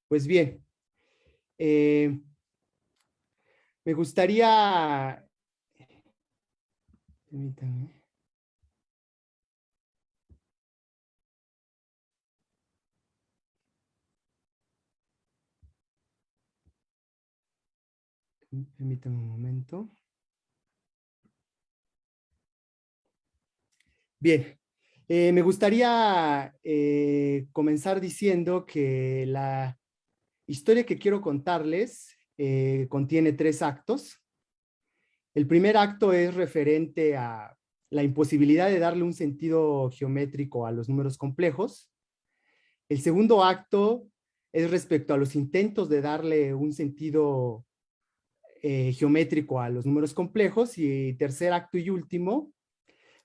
Pues bien, eh, me gustaría, permítanme, permítanme un momento. Bien, me gustaría comenzar diciendo que la historia que quiero contarles contiene 3 actos. El primer acto es referente a la imposibilidad de darle un sentido geométrico a los números complejos. El segundo acto es respecto a los intentos de darle un sentido geométrico a los números complejos. Y tercer acto y último,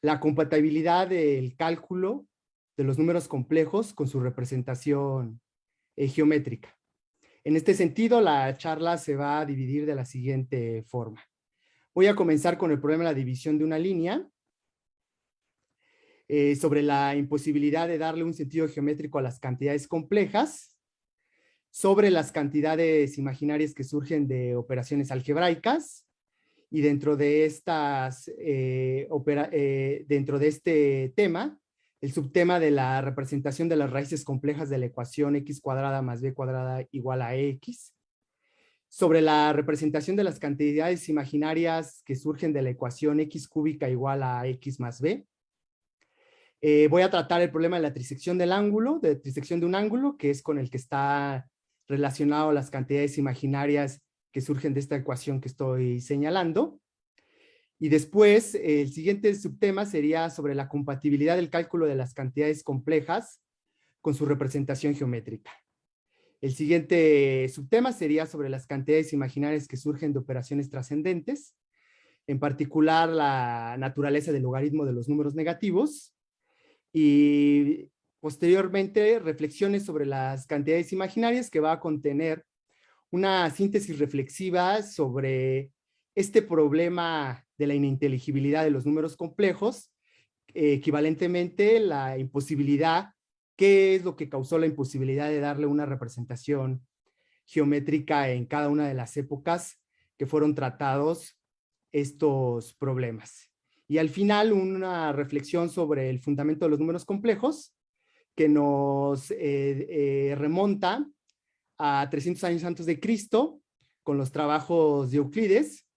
la compatibilidad del cálculo de los números complejos con su representación geométrica. En este sentido, la charla se va a dividir de la siguiente forma. Voy a comenzar con el problema de la división de una línea, sobre la imposibilidad de darle un sentido geométrico a las cantidades complejas, sobre las cantidades imaginarias que surgen de operaciones algebraicas, y dentro de dentro de este tema, el subtema de la representación de las raíces complejas de la ecuación x cuadrada más b cuadrada igual a x, sobre la representación de las cantidades imaginarias que surgen de la ecuación x cúbica igual a x más b. Voy a tratar el problema de la trisección del ángulo, de trisección de un ángulo, que es con el que está relacionado las cantidades imaginarias que surgen de esta ecuación que estoy señalando. Y después, el siguiente subtema sería sobre la compatibilidad del cálculo de las cantidades complejas con su representación geométrica. El siguiente subtema sería sobre las cantidades imaginarias que surgen de operaciones trascendentes, en particular la naturaleza del logaritmo de los números negativos, y posteriormente reflexiones sobre las cantidades imaginarias, que va a contener una síntesis reflexiva sobre este problema de la ininteligibilidad de los números complejos, equivalentemente la imposibilidad, qué es lo que causó la imposibilidad de darle una representación geométrica en cada una de las épocas que fueron tratados estos problemas. Y al final, una reflexión sobre el fundamento de los números complejos, que nos remonta a 300 años antes de Cristo, con los trabajos de Euclides,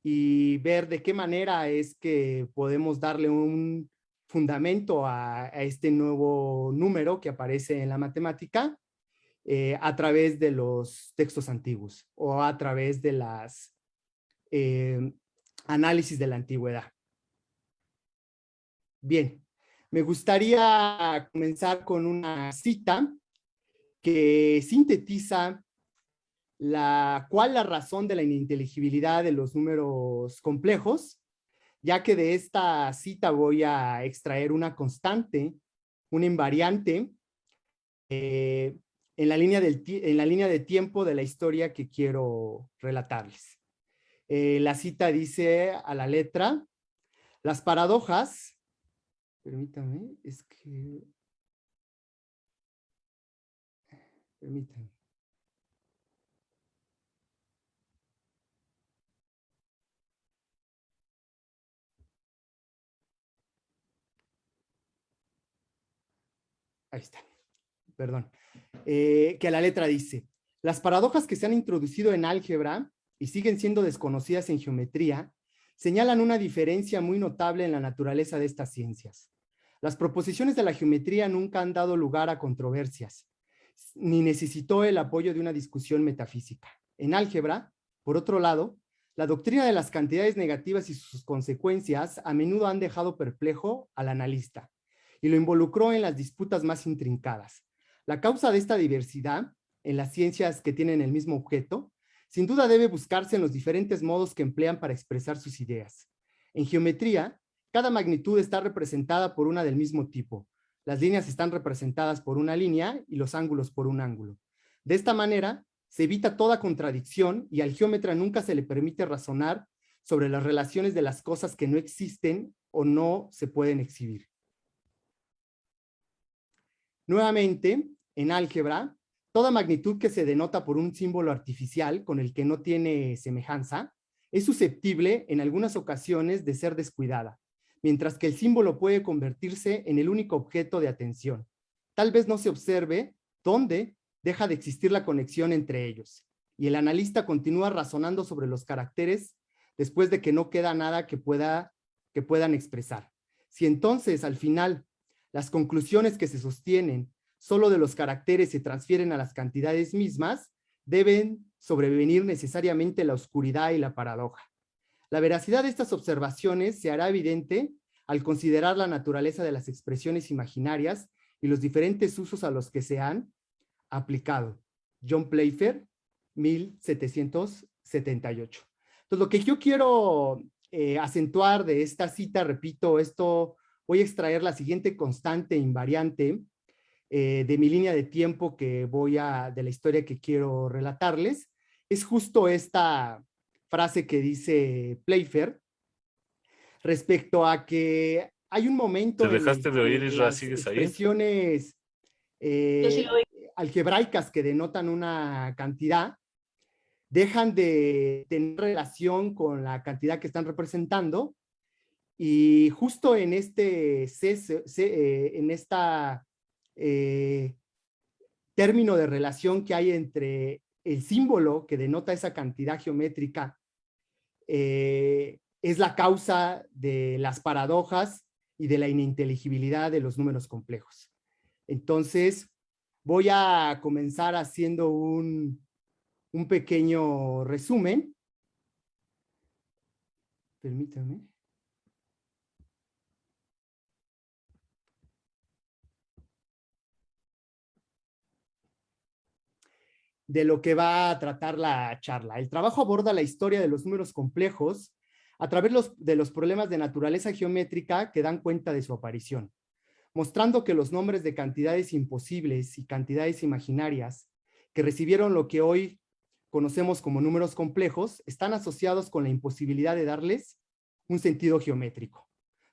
y ver de qué manera es que podemos darle un fundamento a este nuevo número que aparece en la matemática, a través de los textos antiguos o a través de las análisis de la antigüedad. Bien, me gustaría comenzar con una cita que sintetiza la razón de la ininteligibilidad de los números complejos, ya que de esta cita voy a extraer una constante, una invariante, en la línea de tiempo de la historia que quiero relatarles. La cita dice a la letra: las paradojas, permítanme, permítanme. Ahí está, perdón. Que a la letra dice: las paradojas que se han introducido en álgebra y siguen siendo desconocidas en geometría señalan una diferencia muy notable en la naturaleza de estas ciencias. Las proposiciones de la geometría nunca han dado lugar a controversias, ni necesitó el apoyo de una discusión metafísica. En álgebra, por otro lado, la doctrina de las cantidades negativas y sus consecuencias a menudo han dejado perplejo al analista y lo involucró en las disputas más intrincadas. La causa de esta diversidad en las ciencias que tienen el mismo objeto, sin duda debe buscarse en los diferentes modos que emplean para expresar sus ideas. En geometría, cada magnitud está representada por una del mismo tipo. Las líneas están representadas por una línea y los ángulos por un ángulo. De esta manera, se evita toda contradicción y al geómetra nunca se le permite razonar sobre las relaciones de las cosas que no existen o no se pueden exhibir. Nuevamente, en álgebra, Toda magnitud que se denota por un símbolo artificial con el que no tiene semejanza es susceptible en algunas ocasiones de ser descuidada, mientras que el símbolo puede convertirse en el único objeto de atención. Tal vez no se observe dónde deja de existir la conexión entre ellos, y el analista continúa razonando sobre los caracteres después de que no queda nada que puedan expresar. Si entonces, al final, las conclusiones que se sostienen solo de los caracteres se transfieren a las cantidades mismas, deben sobrevenir necesariamente la oscuridad y la paradoja. La veracidad de estas observaciones se hará evidente al considerar la naturaleza de las expresiones imaginarias y los diferentes usos a los que se han aplicado. John Playfair, 1778. Entonces, lo que yo quiero acentuar de esta cita, repito, voy a extraer la siguiente constante invariante de mi línea de tiempo de la historia que quiero relatarles. Es justo esta frase que dice Playfair respecto a que hay un momento Te en el dejaste de oír, que Isra, las ¿sigues ahí? expresiones Yo sí lo oigo. algebraicas que denotan una cantidad dejan de tener relación con la cantidad que están representando, y justo en esta término de relación que hay entre el símbolo que denota esa cantidad geométrica es la causa de las paradojas y de la ininteligibilidad de los números complejos. Entonces, voy a comenzar haciendo un pequeño resumen. Permítame. De lo que va a tratar la charla. El trabajo aborda la historia de los números complejos a través de los problemas de naturaleza geométrica que dan cuenta de su aparición, mostrando que los nombres de cantidades imposibles y cantidades imaginarias que recibieron lo que hoy conocemos como números complejos están asociados con la imposibilidad de darles un sentido geométrico,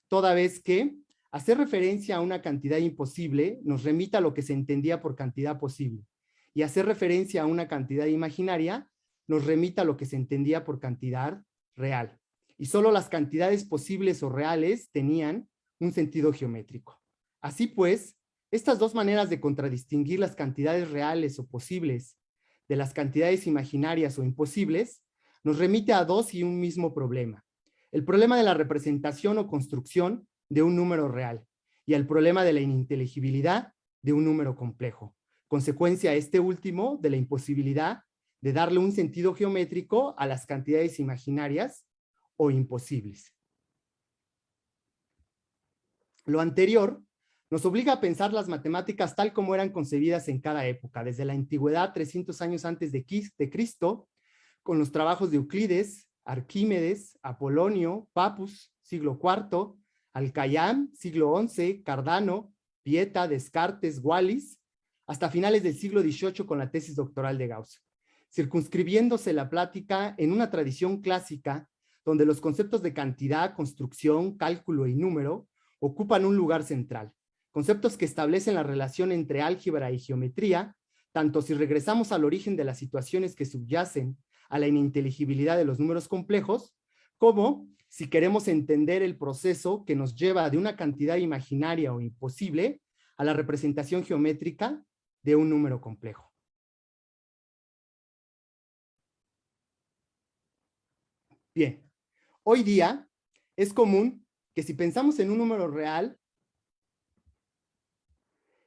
toda vez que hacer referencia a una cantidad imposible nos remita a lo que se entendía por cantidad posible, y hacer referencia a una cantidad imaginaria nos remita a lo que se entendía por cantidad real. Y solo las cantidades posibles o reales tenían un sentido geométrico. Así pues, estas dos maneras de contradistinguir las cantidades reales o posibles de las cantidades imaginarias o imposibles nos remite a dos y un mismo problema: el problema de la representación o construcción de un número real y el problema de la ininteligibilidad de un número complejo, consecuencia este último de la imposibilidad de darle un sentido geométrico a las cantidades imaginarias o imposibles. Lo anterior nos obliga a pensar las matemáticas tal como eran concebidas en cada época, desde la antigüedad 300 años antes de Cristo, con los trabajos de Euclides, Arquímedes, Apolonio, Pappus, siglo IV, Alcayán, siglo XI, Cardano, Pieta, Descartes, Wallis, hasta finales del siglo XVIII con la tesis doctoral de Gauss, circunscribiéndose la plática en una tradición clásica donde los conceptos de cantidad, construcción, cálculo y número ocupan un lugar central, conceptos que establecen la relación entre álgebra y geometría, tanto si regresamos al origen de las situaciones que subyacen a la ininteligibilidad de los números complejos, como si queremos entender el proceso que nos lleva de una cantidad imaginaria o imposible a la representación geométrica de un número complejo. Bien, hoy día es común que si pensamos en un número real,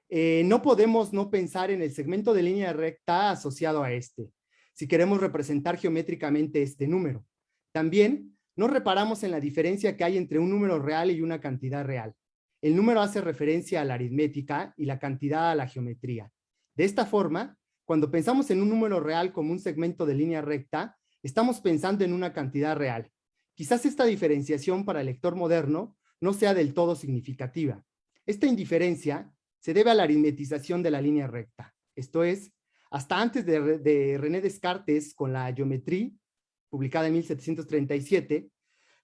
no podemos no pensar en el segmento de línea recta asociado a este, si queremos representar geométricamente este número. También no reparamos en la diferencia que hay entre un número real y una cantidad real. El número hace referencia a la aritmética y la cantidad a la geometría. De esta forma, cuando pensamos en un número real como un segmento de línea recta, estamos pensando en una cantidad real. Quizás esta diferenciación para el lector moderno no sea del todo significativa. Esta indiferencia se debe a la aritmetización de la línea recta. Esto es, hasta antes de René Descartes con la geometría, publicada en 1737,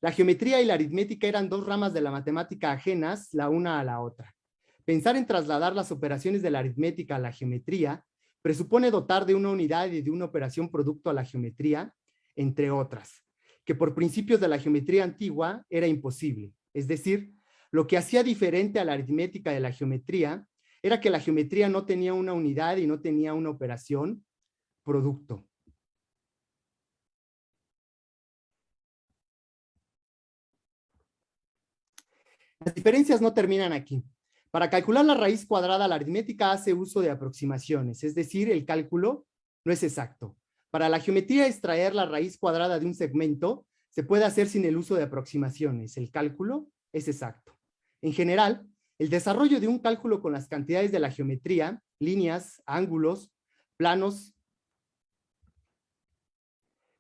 la geometría y la aritmética eran dos ramas de la matemática ajenas la una a la otra. Pensar en trasladar las operaciones de la aritmética a la geometría presupone dotar de una unidad y de una operación producto a la geometría, entre otras, que por principios de la geometría antigua era imposible. Es decir, lo que hacía diferente a la aritmética de la geometría era que la geometría no tenía una unidad y no tenía una operación producto. Las diferencias no terminan aquí. Para calcular la raíz cuadrada, la aritmética hace uso de aproximaciones, es decir, el cálculo no es exacto. Para la geometría, extraer la raíz cuadrada de un segmento se puede hacer sin el uso de aproximaciones. El cálculo es exacto. En general, el desarrollo de un cálculo con las cantidades de la geometría, líneas, ángulos, planos,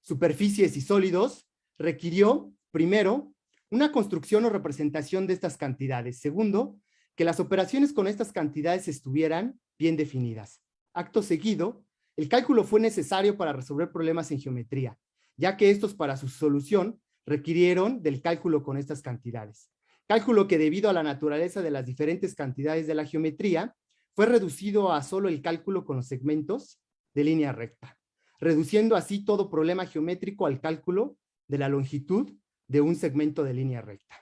superficies y sólidos, requirió, primero, una construcción o representación de estas cantidades. Segundo, que las operaciones con estas cantidades estuvieran bien definidas. Acto seguido, el cálculo fue necesario para resolver problemas en geometría, ya que estos para su solución requirieron del cálculo con estas cantidades. Cálculo que debido a la naturaleza de las diferentes cantidades de la geometría, fue reducido a solo el cálculo con los segmentos de línea recta, reduciendo así todo problema geométrico al cálculo de la longitud de un segmento de línea recta.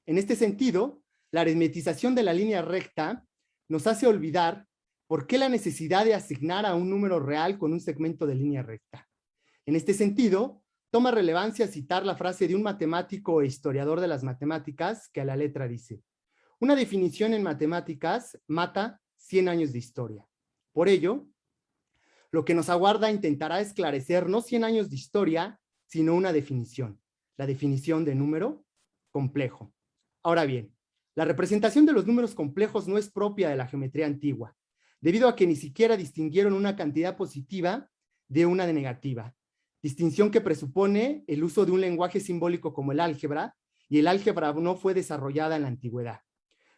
En este sentido, la aritmetización de la línea recta nos hace olvidar por qué la necesidad de asignar a un número real con un segmento de línea recta. En este sentido, toma relevancia citar la frase de un matemático e historiador de las matemáticas que a la letra dice: una definición en matemáticas mata 100 años de historia. Por ello, lo que nos aguarda intentará esclarecer no 100 años de historia, sino una definición, la definición de número complejo. Ahora bien, la representación de los números complejos no es propia de la geometría antigua, debido a que ni siquiera distinguieron una cantidad positiva de una de negativa, distinción que presupone el uso de un lenguaje simbólico como el álgebra, y el álgebra no fue desarrollada en la antigüedad.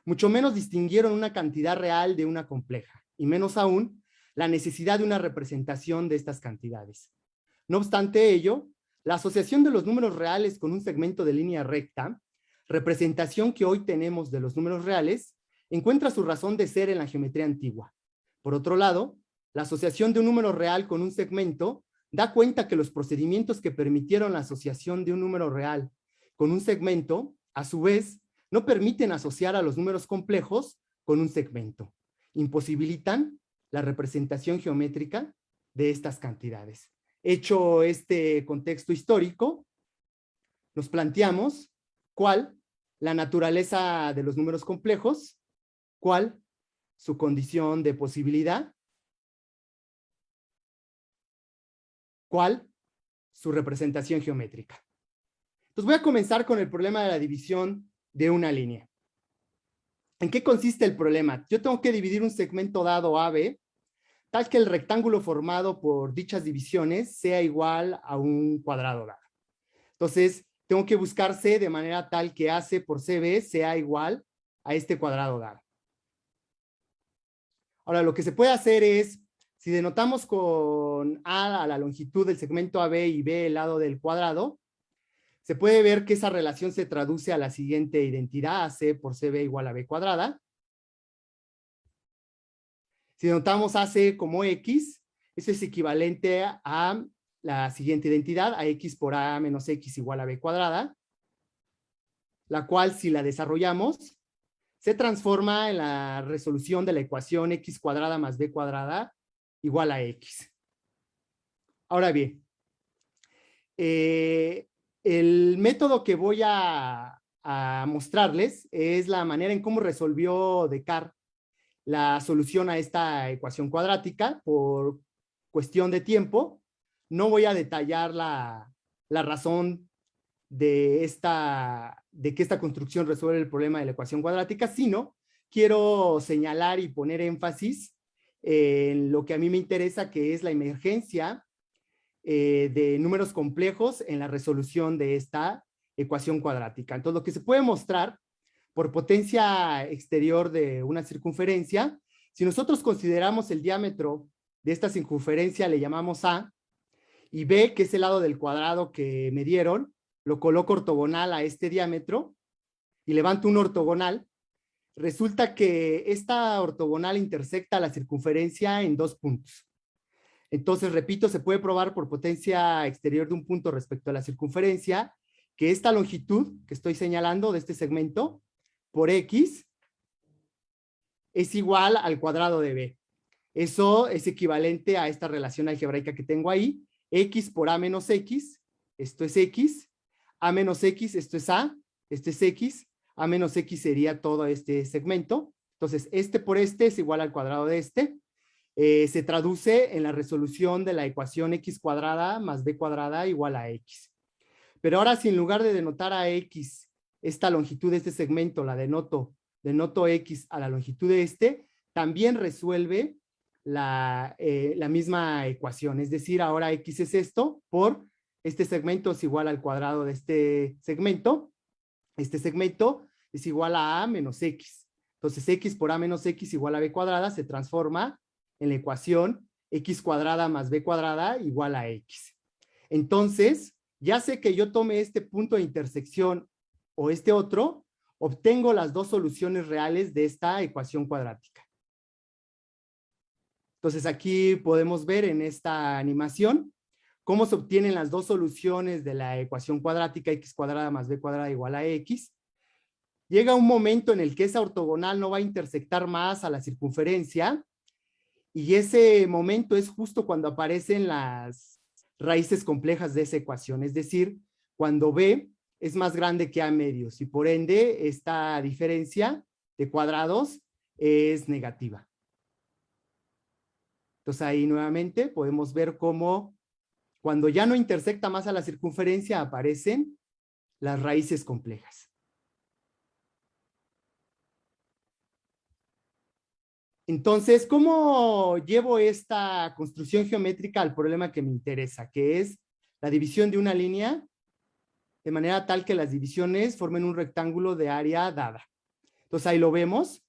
Mucho menos distinguieron una cantidad real de una compleja, y menos aún la necesidad de una representación de estas cantidades. No obstante ello, la asociación de los números reales con un segmento de línea recta, representación que hoy tenemos de los números reales, encuentra su razón de ser en la geometría antigua. Por otro lado, la asociación de un número real con un segmento da cuenta que los procedimientos que permitieron la asociación de un número real con un segmento, a su vez, no permiten asociar a los números complejos con un segmento. Imposibilitan la representación geométrica de estas cantidades. Hecho este contexto histórico, nos planteamos cuál la naturaleza de los números complejos, cuál su condición de posibilidad, cuál su representación geométrica. Entonces voy a comenzar con el problema de la división de una línea. ¿En qué consiste el problema? Yo tengo que dividir un segmento dado AB, tal que el rectángulo formado por dichas divisiones sea igual a un cuadrado dado. Entonces, tengo que buscar C de manera tal que AC por CB sea igual a este cuadrado dado. Ahora, lo que se puede hacer es, si denotamos con A la longitud del segmento AB y B el lado del cuadrado, se puede ver que esa relación se traduce a la siguiente identidad: AC por CB igual a B cuadrada. Si denotamos AC como X, eso es equivalente a la siguiente identidad, a X por A menos X igual a B cuadrada, la cual, si la desarrollamos, se transforma en la resolución de la ecuación X cuadrada más B cuadrada igual a X. Ahora bien, el método que voy a mostrarles es la manera en cómo resolvió Descartes la solución a esta ecuación cuadrática. Por cuestión de tiempo, no voy a detallar la razón de que esta construcción resuelve el problema de la ecuación cuadrática, sino quiero señalar y poner énfasis en lo que a mí me interesa, que es la emergencia de números complejos en la resolución de esta ecuación cuadrática. Entonces, lo que se puede mostrar por potencia exterior de una circunferencia, si nosotros consideramos el diámetro de esta circunferencia, le llamamos A, y B, que es el lado del cuadrado que me dieron, lo coloco ortogonal a este diámetro y levanto un ortogonal, resulta que esta ortogonal intersecta la circunferencia en 2 puntos. Entonces, repito, se puede probar por potencia exterior de un punto respecto a la circunferencia que esta longitud que estoy señalando de este segmento por X es igual al cuadrado de B. Eso es equivalente a esta relación algebraica que tengo ahí. X por A menos X, esto es X. A menos X, esto es A, este es X. A menos X sería todo este segmento. Entonces, este por este es igual al cuadrado de este. Se traduce en la resolución de la ecuación X cuadrada más B cuadrada igual a X. Pero ahora, si en lugar de denotar a X, esta longitud de este segmento, la denoto X a la longitud de este, también resuelve la misma ecuación. Es decir, ahora X es esto por este segmento es igual al cuadrado de este segmento. Este segmento es igual a A menos X. Entonces, X por A menos X igual a B cuadrada se transforma en la ecuación X cuadrada más B cuadrada igual a X. Entonces, ya sé que yo tome este punto de intersección o este otro, obtengo las dos soluciones reales de esta ecuación cuadrática. Entonces, aquí podemos ver en esta animación cómo se obtienen las dos soluciones de la ecuación cuadrática X cuadrada más B cuadrada igual a X. Llega un momento en el que esa ortogonal no va a intersectar más a la circunferencia, y ese momento es justo cuando aparecen las raíces complejas de esa ecuación, es decir, cuando B es más grande que A medios, y por ende esta diferencia de cuadrados es negativa. Entonces ahí nuevamente podemos ver cómo cuando ya no intersecta más a la circunferencia aparecen las raíces complejas. Entonces, ¿cómo llevo esta construcción geométrica al problema que me interesa? Que es la división de una línea de manera tal que las divisiones formen un rectángulo de área dada. Entonces, ahí lo vemos.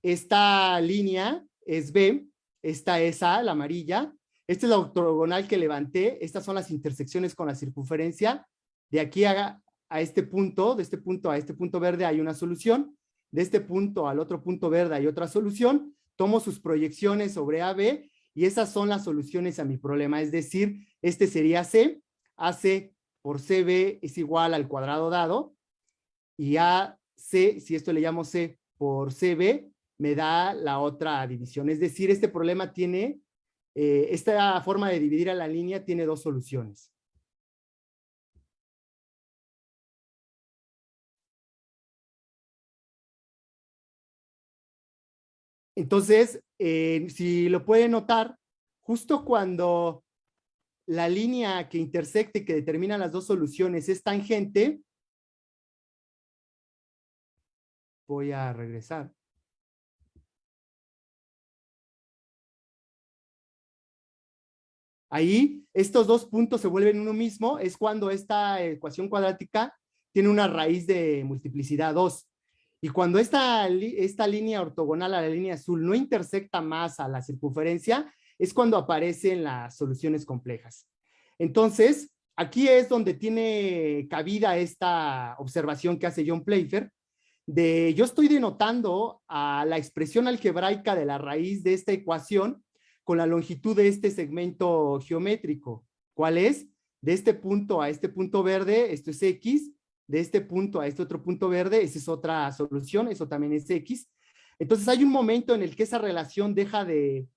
Esta línea es B, esta es A, la amarilla. Esta es la ortogonal que levanté. Estas son las intersecciones con la circunferencia. De aquí a este punto, de este punto a este punto verde hay una solución. De este punto al otro punto verde hay otra solución. Tomo sus proyecciones sobre AB y esas son las soluciones a mi problema. Es decir, este sería C. AC por CB es igual al cuadrado dado. Y AC, si esto le llamo C por CB, me da la otra división. Es decir, este problema tiene, esta forma de dividir a la línea tiene dos soluciones. Entonces, si lo pueden notar, justo cuando la línea que intersecta y que determina las dos soluciones es tangente, voy a regresar. Ahí, estos dos puntos se vuelven uno mismo, es cuando esta ecuación cuadrática tiene una raíz de multiplicidad 2. Y cuando esta línea ortogonal a la línea azul no intersecta más a la circunferencia, es cuando aparecen las soluciones complejas. Entonces, aquí es donde tiene cabida esta observación que hace John Playfair, de yo estoy denotando a la expresión algebraica de la raíz de esta ecuación con la longitud de este segmento geométrico. ¿Cuál es? De este punto a este punto verde, esto es X. De este punto a este otro punto verde, esa es otra solución, eso también es X. Entonces hay un momento en el que esa relación deja de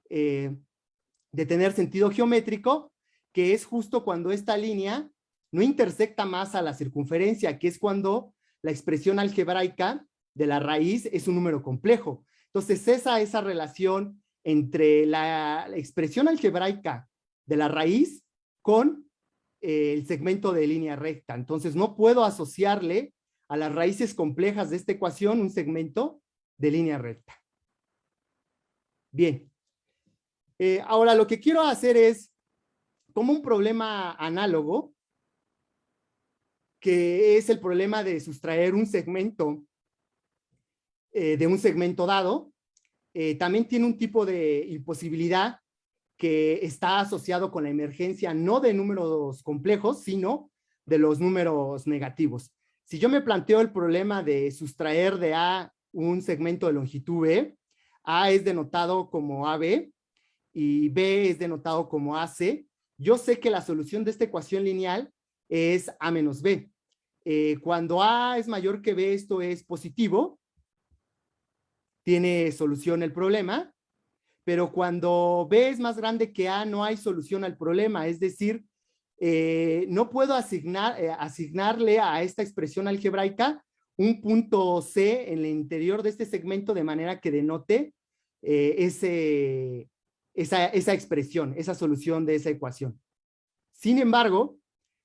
tener sentido geométrico, que es justo cuando esta línea no intersecta más a la circunferencia, que es cuando la expresión algebraica de la raíz es un número complejo. Entonces esa relación entre la expresión algebraica de la raíz con el segmento de línea recta. Entonces no puedo asociarle a las raíces complejas de esta ecuación un segmento de línea recta. Bien. Ahora lo que quiero hacer es, como un problema análogo, que es el problema de sustraer un segmento de un segmento dado, también tiene un tipo de imposibilidad que está asociado con la emergencia no de números complejos, sino de los números negativos. Si yo me planteo el problema de sustraer de A un segmento de longitud B, A es denotado como AB y B es denotado como AC, yo sé que la solución de esta ecuación lineal es A menos B. Cuando A es mayor que B, esto es positivo, tiene solución el problema, pero cuando B es más grande que A, no hay solución al problema, es decir, no puedo asignarle a esta expresión algebraica un punto C en el interior de este segmento de manera que denote esa expresión, esa solución de esa ecuación. Sin embargo,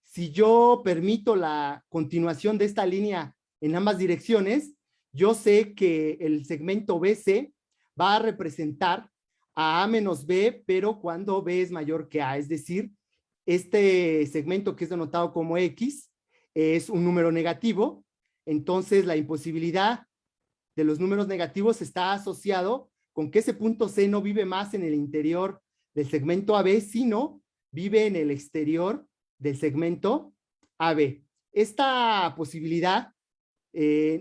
si yo permito la continuación de esta línea en ambas direcciones, yo sé que el segmento BC va a representar a A menos B, pero cuando B es mayor que A, es decir, este segmento que es denotado como X es un número negativo, entonces la imposibilidad de los números negativos está asociado con que ese punto C no vive más en el interior del segmento AB, sino vive en el exterior del segmento AB. Esta posibilidad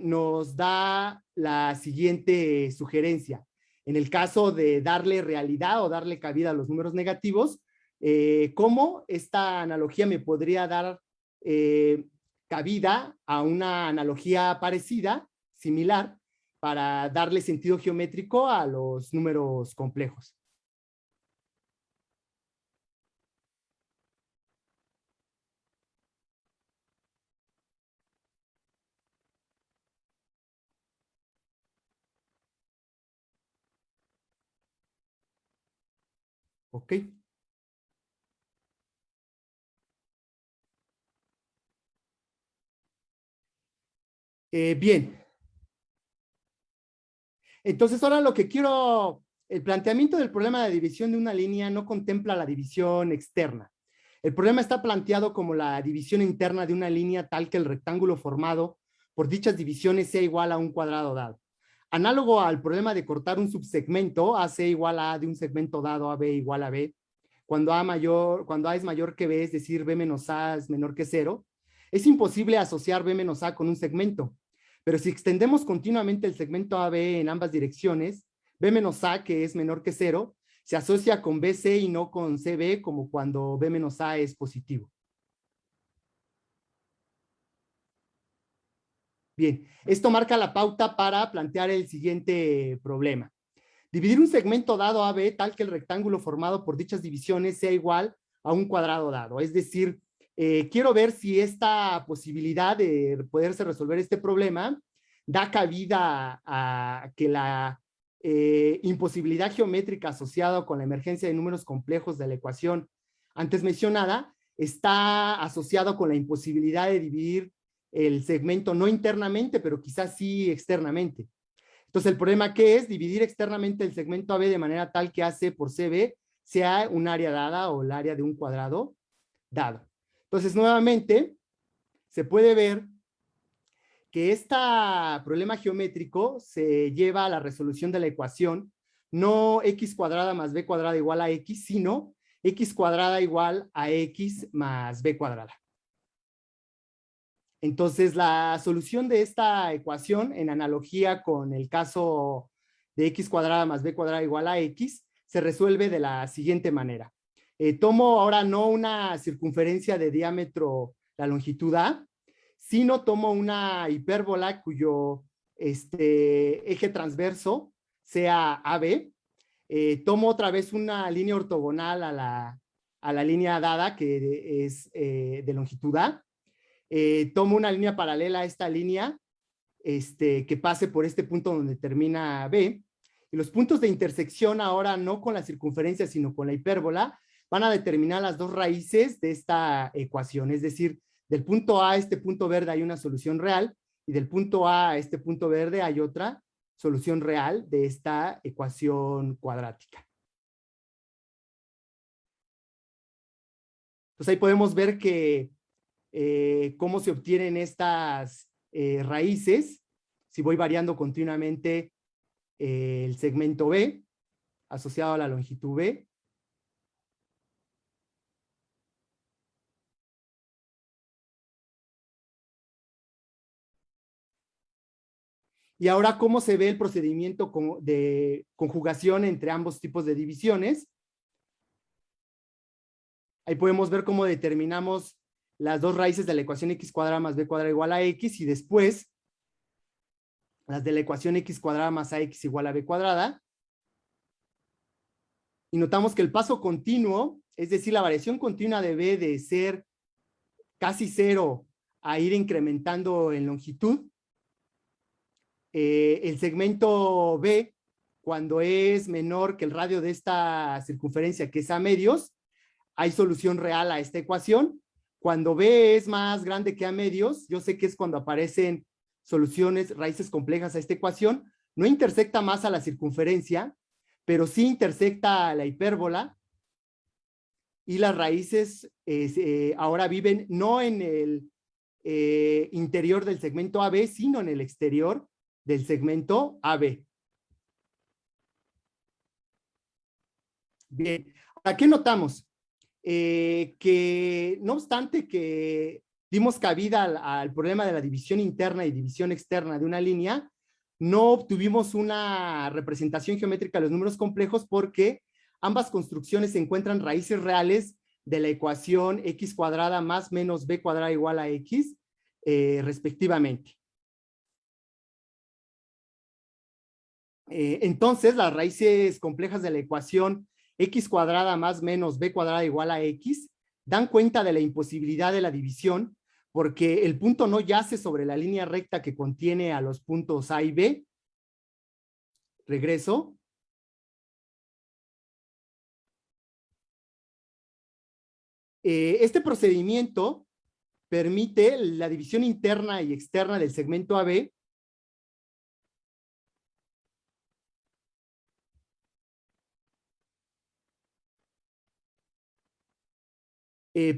nos da la siguiente sugerencia. En el caso de darle realidad o darle cabida a los números negativos, ¿cómo esta analogía me podría dar cabida a una analogía parecida, similar, para darle sentido geométrico a los números complejos? ¿Ok? Bien. Entonces ahora lo que quiero, el planteamiento del problema de división de una línea no contempla la división externa. El problema está planteado como la división interna de una línea tal que el rectángulo formado por dichas divisiones sea igual a un cuadrado dado. Análogo al problema de cortar un subsegmento, AC igual a A de un segmento dado, AB igual a B, cuando A es mayor que B, es decir, B menos A es menor que cero, es imposible asociar B menos A con un segmento. Pero si extendemos continuamente el segmento AB en ambas direcciones, B menos A, que es menor que cero, se asocia con BC y no con CB, como cuando B menos A es positivo. Bien, esto marca la pauta para plantear el siguiente problema. Dividir un segmento dado AB tal que el rectángulo formado por dichas divisiones sea igual a un cuadrado dado. Es decir, quiero ver si esta posibilidad de poderse resolver este problema da cabida a que la imposibilidad geométrica asociada con la emergencia de números complejos de la ecuación antes mencionada está asociado con la imposibilidad de dividir el segmento no internamente, pero quizás sí externamente. Entonces, el problema que es dividir externamente el segmento AB de manera tal que AC por CB sea un área dada o el área de un cuadrado dado. Entonces, nuevamente, se puede ver que este problema geométrico se lleva a la resolución de la ecuación no x cuadrada más b cuadrada igual a x, sino x cuadrada igual a x más b cuadrada. Entonces, la solución de esta ecuación, en analogía con el caso de x cuadrada más b cuadrada igual a x, se resuelve de la siguiente manera. Tomo ahora no una circunferencia de diámetro, la longitud A, sino tomo una hipérbola cuyo eje transverso sea AB. Tomo otra vez una línea ortogonal a la línea dada, que es de longitud A. Tomo una línea paralela a esta línea que pase por este punto donde termina B, y los puntos de intersección ahora no con la circunferencia sino con la hipérbola van a determinar las dos raíces de esta ecuación, es decir, del punto A a este punto verde hay una solución real y del punto A a este punto verde hay otra solución real de esta ecuación cuadrática. Entonces ahí podemos ver que cómo se obtienen estas raíces si voy variando continuamente el segmento B asociado a la longitud B. Y ahora, ¿cómo se ve el procedimiento de conjugación entre ambos tipos de divisiones? Ahí podemos ver cómo determinamos las dos raíces de la ecuación x cuadrada más b cuadrada igual a x y después las de la ecuación x cuadrada más ax igual a b cuadrada. Y notamos que el paso continuo, es decir, la variación continua debe de ser casi cero a ir incrementando en longitud. El segmento B, cuando es menor que el radio de esta circunferencia, que es a medios, hay solución real a esta ecuación. Cuando B es más grande que a medios, yo sé que es cuando aparecen soluciones, raíces complejas a esta ecuación. No intersecta más a la circunferencia, pero sí intersecta a la hipérbola. Y las raíces ahora viven no en el interior del segmento AB, sino en el exterior del segmento AB. Bien, ¿a qué notamos? Que no obstante que dimos cabida al problema de la división interna y división externa de una línea, no obtuvimos una representación geométrica de los números complejos porque ambas construcciones se encuentran raíces reales de la ecuación x cuadrada más menos b cuadrada igual a x, respectivamente. Entonces, las raíces complejas de la ecuación x cuadrada más menos b cuadrada igual a x dan cuenta de la imposibilidad de la división porque el punto no yace sobre la línea recta que contiene a los puntos A y B. Regreso. Este procedimiento permite la división interna y externa del segmento AB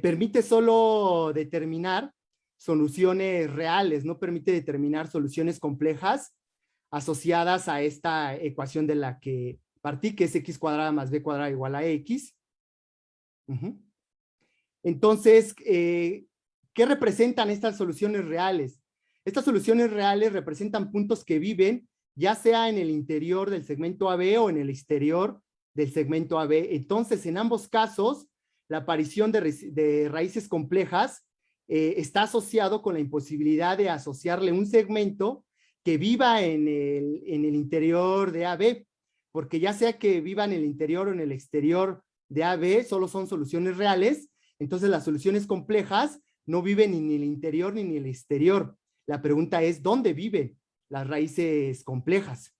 permite solo determinar soluciones reales, no permite determinar soluciones complejas asociadas a esta ecuación de la que partí, que es x cuadrada más b cuadrada igual a x. Entonces, ¿qué representan estas soluciones reales? Estas soluciones reales representan puntos que viven ya sea en el interior del segmento AB o en el exterior del segmento AB. Entonces, en ambos casos, la aparición de raíces complejas está asociado con la imposibilidad de asociarle un segmento que viva en el interior de AB, porque ya sea que viva en el interior o en el exterior de AB, solo son soluciones reales. Entonces, las soluciones complejas no viven ni en el interior ni en el exterior. La pregunta es, ¿dónde viven las raíces complejas?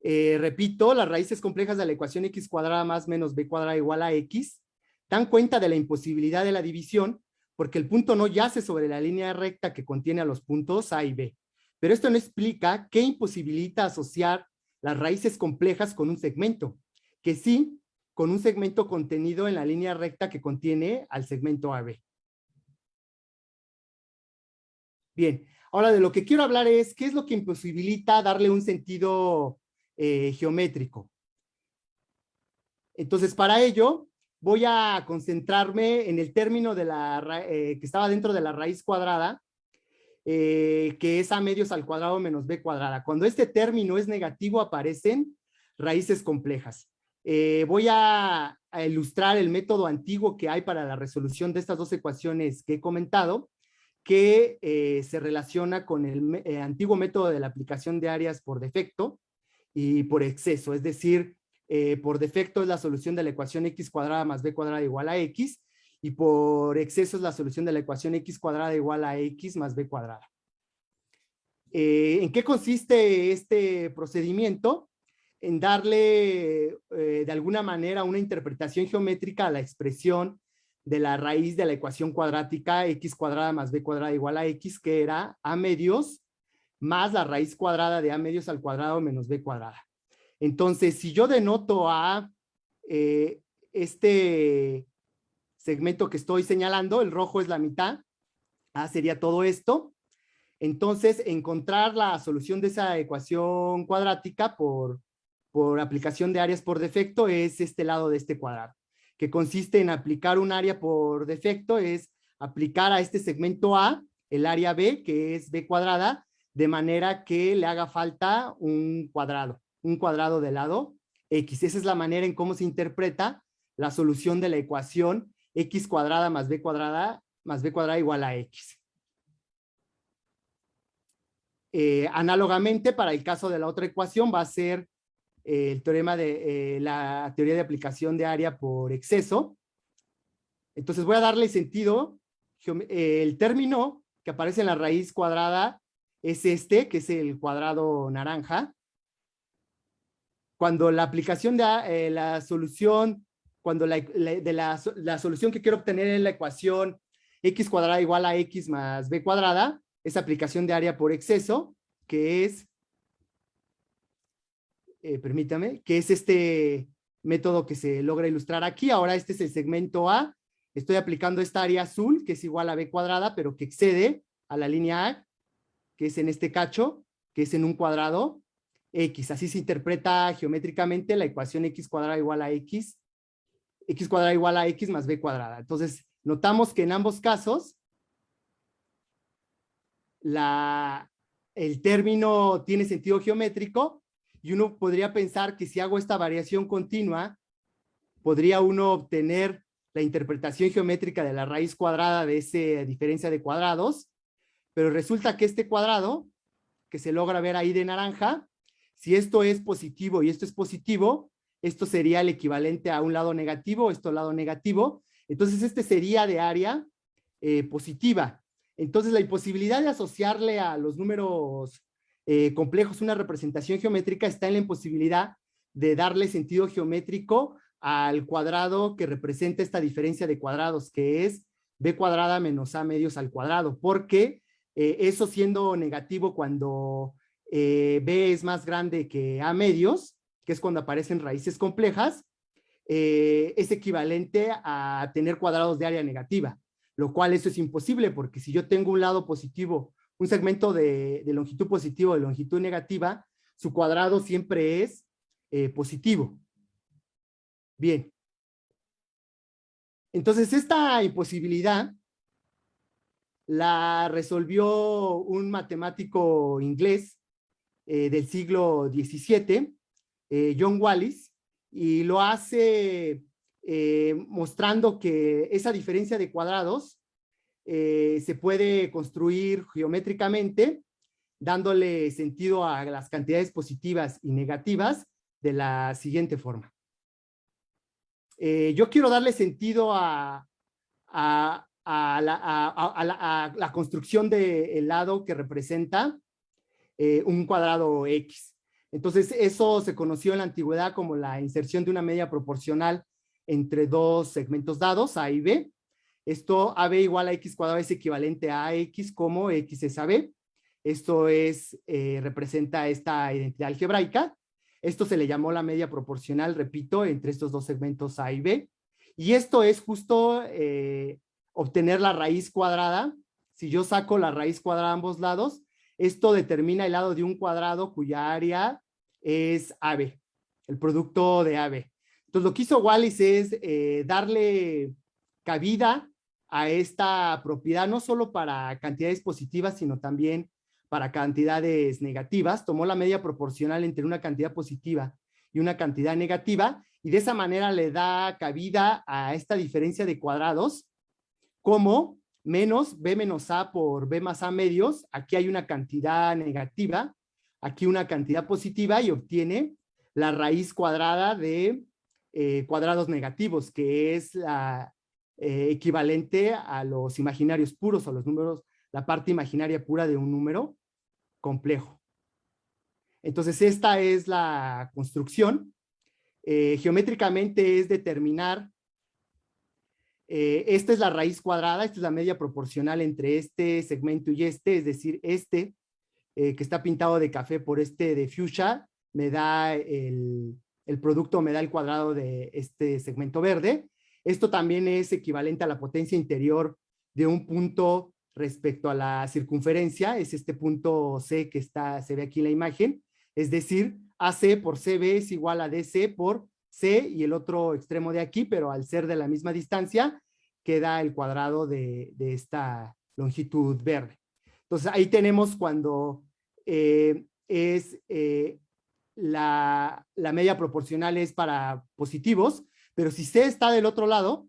Repito, las raíces complejas de la ecuación x cuadrada más menos b cuadrada igual a x dan cuenta de la imposibilidad de la división porque el punto no yace sobre la línea recta que contiene a los puntos A y B. Pero esto no explica qué imposibilita asociar las raíces complejas con un segmento, que sí, con un segmento contenido en la línea recta que contiene al segmento AB. Bien, ahora de lo que quiero hablar es qué es lo que imposibilita darle un sentido geométrico. Entonces, para ello, voy a concentrarme en el término de que estaba dentro de la raíz cuadrada, que es a medios al cuadrado menos b cuadrada. Cuando este término es negativo, aparecen raíces complejas. Voy a ilustrar el método antiguo que hay para la resolución de estas dos ecuaciones que he comentado, que se relaciona con el antiguo método de la aplicación de áreas por defecto y por exceso, es decir, por defecto es la solución de la ecuación x cuadrada más b cuadrada igual a x, y por exceso es la solución de la ecuación x cuadrada igual a x más b cuadrada. ¿En qué consiste este procedimiento? En darle de alguna manera una interpretación geométrica a la expresión de la raíz de la ecuación cuadrática x cuadrada más b cuadrada igual a x, que era a medios más la raíz cuadrada de a medios al cuadrado menos b cuadrada. Entonces, si yo denoto a este segmento que estoy señalando, el rojo es la mitad, A sería todo esto. Entonces, encontrar la solución de esa ecuación cuadrática por aplicación de áreas por defecto es este lado de este cuadrado, que consiste en aplicar un área por defecto, es aplicar a este segmento A el área B, que es B cuadrada, de manera que le haga falta un cuadrado del lado X. Esa es la manera en cómo se interpreta la solución de la ecuación X cuadrada más B cuadrada igual a X. Análogamente, para el caso de la otra ecuación, va a ser el teorema de la teoría de aplicación de área por exceso. Entonces voy a darle sentido. El término que aparece en la raíz cuadrada es este, que es el cuadrado naranja. Cuando la aplicación de la solución, cuando la solución que quiero obtener en la ecuación X cuadrada igual a X más B cuadrada, es aplicación de área por exceso, que es, permítame, que es este método que se logra ilustrar aquí. Ahora este es el segmento A. Estoy aplicando esta área azul, que es igual a B cuadrada, pero que excede a la línea A, que es en este cacho, que es en un cuadrado X. Así se interpreta geométricamente la ecuación X cuadrada igual a X, X cuadrada igual a X más B cuadrada. Entonces, notamos que en ambos casos, el término tiene sentido geométrico y uno podría pensar que si hago esta variación continua, podría uno obtener la interpretación geométrica de la raíz cuadrada de esa diferencia de cuadrados, pero resulta que este cuadrado, que se logra ver ahí de naranja, si esto es positivo y esto es positivo, esto sería el equivalente a un lado negativo, esto lado negativo, entonces este sería de área positiva. Entonces la imposibilidad de asociarle a los números complejos una representación geométrica está en la imposibilidad de darle sentido geométrico al cuadrado que representa esta diferencia de cuadrados, que es B cuadrada menos A medios al cuadrado, porque eso siendo negativo cuando B es más grande que A medios, que es cuando aparecen raíces complejas, es equivalente a tener cuadrados de área negativa, lo cual eso es imposible, porque si yo tengo un lado positivo, un segmento de longitud positiva o de longitud negativa, su cuadrado siempre es positivo. Bien. Entonces, esta imposibilidad la resolvió un matemático inglés del siglo XVII, John Wallis, y lo hace mostrando que esa diferencia de cuadrados se puede construir geométricamente, dándole sentido a las cantidades positivas y negativas de la siguiente forma. Yo quiero darle sentido a la construcción del lado que representa un cuadrado X. Entonces, eso se conoció en la antigüedad como la inserción de una media proporcional entre dos segmentos dados, A y B. Esto, AB igual a X cuadrado, es equivalente a AX como X es AB. Esto es, representa esta identidad algebraica. Esto se le llamó la media proporcional, repito, entre estos dos segmentos A y B. Y esto es justo obtener la raíz cuadrada. Si yo saco la raíz cuadrada a ambos lados, esto determina el lado de un cuadrado cuya área es AB, el producto de AB. Entonces, lo que hizo Wallis es darle cabida a esta propiedad, no solo para cantidades positivas, sino también para cantidades negativas. Tomó la media proporcional entre una cantidad positiva y una cantidad negativa, y de esa manera le da cabida a esta diferencia de cuadrados como menos B menos A por B más A medios. Aquí hay una cantidad negativa, aquí una cantidad positiva, y obtiene la raíz cuadrada de cuadrados negativos, que es la equivalente a los imaginarios puros, o los números, la parte imaginaria pura de un número complejo. Entonces, esta es la construcción. Geométricamente es determinar, esta es la raíz cuadrada, esta es la media proporcional entre este segmento y este, es decir, este que está pintado de café por este de fuchsia, me da el producto, me da el cuadrado de este segmento verde. Esto también es equivalente a la potencia interior de un punto respecto a la circunferencia, es este punto C que se ve aquí en la imagen, es decir, AC por CB es igual a DC por C y el otro extremo de aquí, pero al ser de la misma distancia, queda el cuadrado de esta longitud verde. Entonces, ahí tenemos cuando la media proporcional es para positivos, pero si C está del otro lado,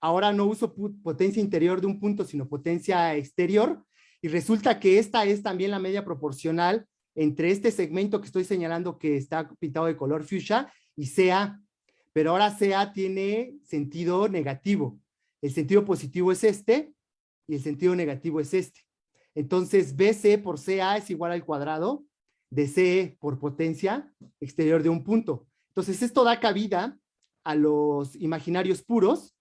ahora no uso potencia interior de un punto, sino potencia exterior, y resulta que esta es también la media proporcional entre este segmento que estoy señalando que está pintado de color fuchsia y CA, pero ahora CA tiene sentido negativo. El sentido positivo es este y el sentido negativo es este. Entonces, BC por CA es igual al cuadrado de CE por potencia exterior de un punto. Entonces, esto da cabida a los imaginarios puros,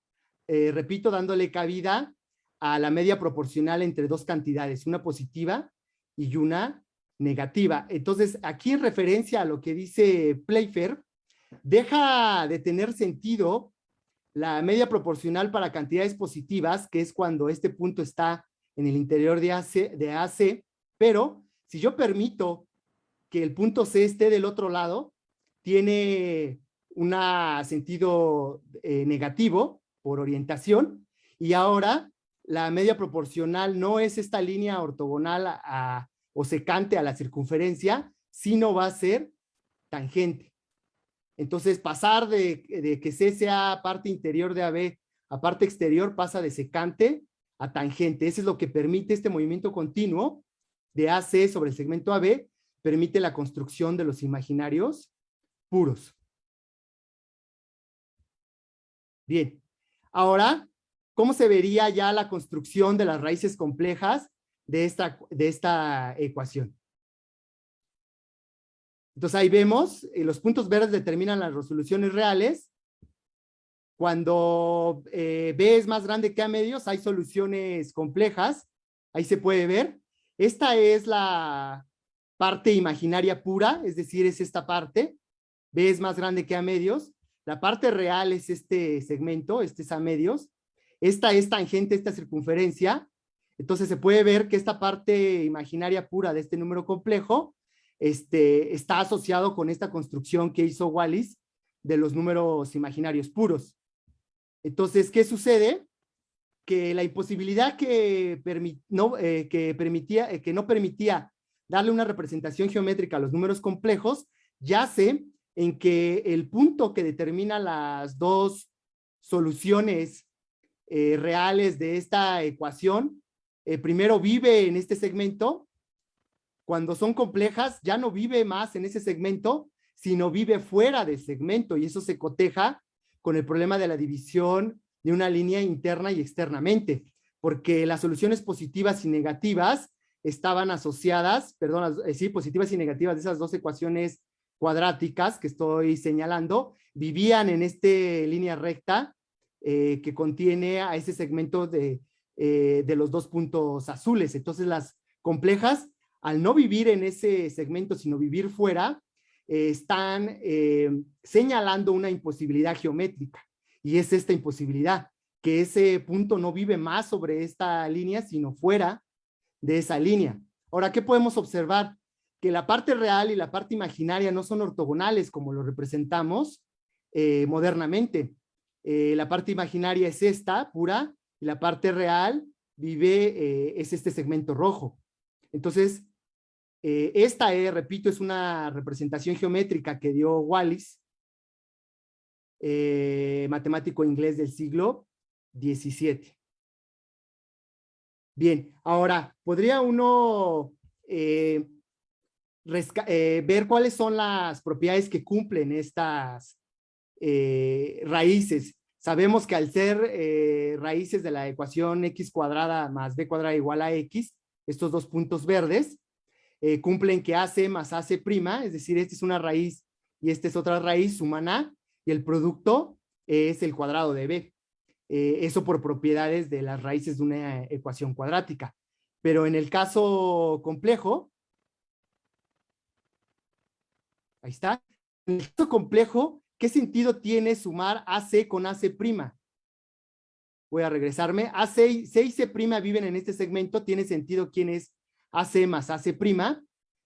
repito, dándole cabida a la media proporcional entre dos cantidades, una positiva y una negativa. Entonces, aquí en referencia a lo que dice Playfair, deja de tener sentido la media proporcional para cantidades positivas, que es cuando este punto está en el interior de AC, pero si yo permito que el punto C esté del otro lado, tiene un sentido negativo por orientación, y ahora la media proporcional no es esta línea ortogonal o secante a la circunferencia, sino va a ser tangente. Entonces, pasar de que C sea parte interior de AB a parte exterior pasa de secante a tangente. Eso es lo que permite este movimiento continuo de AC sobre el segmento AB, permite la construcción de los imaginarios puros. Bien, ahora, ¿cómo se vería ya la construcción de las raíces complejas de esta ecuación? Entonces ahí vemos, los puntos verdes determinan las resoluciones reales. Cuando B es más grande que A medios, hay soluciones complejas. Ahí se puede ver. Esta es la parte imaginaria pura, es decir, es esta parte. B es más grande que A medios. La parte real es este segmento, este es A medios. Esta es tangente a esta circunferencia. Entonces se puede ver que esta parte imaginaria pura de este número complejo está asociado con esta construcción que hizo Wallis de los números imaginarios puros. Entonces, ¿qué sucede? Que la imposibilidad que no permitía darle una representación geométrica a los números complejos yace en que el punto que determina las dos soluciones reales de esta ecuación, primero vive en este segmento. Cuando son complejas, ya no vive más en ese segmento, sino vive fuera del segmento, y eso se coteja con el problema de la división de una línea interna y externamente, porque las soluciones positivas y negativas estaban asociadas, positivas y negativas de esas dos ecuaciones cuadráticas que estoy señalando, vivían en esta línea recta que contiene a ese segmento de los dos puntos azules. Entonces las complejas, al no vivir en ese segmento, sino vivir fuera, están señalando una imposibilidad geométrica, y es esta imposibilidad, que ese punto no vive más sobre esta línea, sino fuera de esa línea. Ahora, ¿qué podemos observar? Que la parte real y la parte imaginaria no son ortogonales como lo representamos modernamente. La parte imaginaria es esta, pura, y la parte real es este segmento rojo. Entonces, esta, repito, es una representación geométrica que dio Wallis, matemático inglés del siglo XVII. Bien, ahora, ¿podría uno ver cuáles son las propiedades que cumplen estas raíces? Sabemos que al ser raíces de la ecuación x cuadrada más b cuadrada igual a x, estos dos puntos verdes, cumplen que AC más AC', es decir, esta es una raíz y esta es otra raíz, suman A, y el producto es el cuadrado de B. Eso por propiedades de las raíces de una ecuación cuadrática. Pero en el caso complejo, ahí está, en el caso complejo, ¿qué sentido tiene sumar AC con AC'? Voy a regresarme. C y C' viven en este segmento, tiene sentido quién es AC más AC',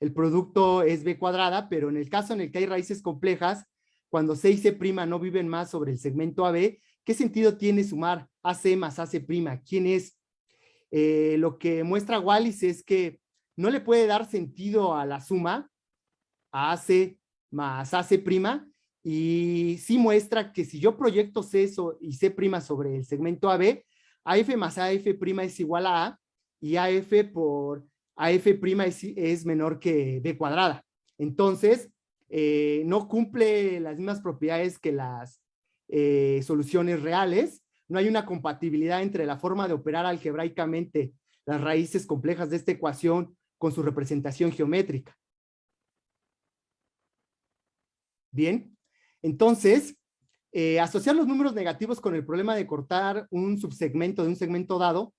el producto es B cuadrada, pero en el caso en el que hay raíces complejas, cuando C y C' no viven más sobre el segmento AB, ¿qué sentido tiene sumar AC más AC'? ¿Quién es? lo que muestra Wallis es que no le puede dar sentido a la suma AC más AC', y sí muestra que si yo proyecto C y C' sobre el segmento AB, AF más AF' es igual a A, y AF por AF' es menor que B cuadrada. Entonces, no cumple las mismas propiedades que las soluciones reales. No hay una compatibilidad entre la forma de operar algebraicamente las raíces complejas de esta ecuación con su representación geométrica. Bien, entonces, asociar los números negativos con el problema de cortar un subsegmento de un segmento dado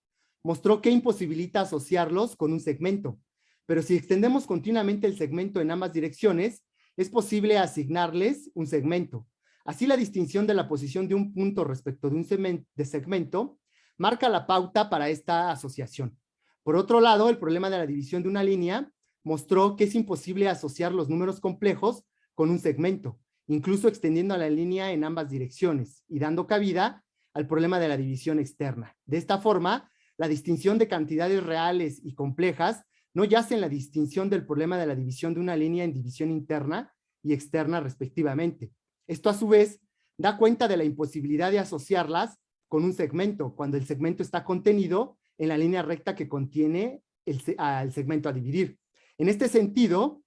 mostró que imposibilita asociarlos con un segmento, pero si extendemos continuamente el segmento en ambas direcciones, es posible asignarles un segmento. Así, la distinción de la posición de un punto respecto de un segmento marca la pauta para esta asociación. Por otro lado, el problema de la división de una línea mostró que es imposible asociar los números complejos con un segmento, incluso extendiendo la línea en ambas direcciones y dando cabida al problema de la división externa. De esta forma, la distinción de cantidades reales y complejas no yace en la distinción del problema de la división de una línea en división interna y externa respectivamente. Esto a su vez da cuenta de la imposibilidad de asociarlas con un segmento, cuando el segmento está contenido en la línea recta que contiene al segmento a dividir. En este sentido,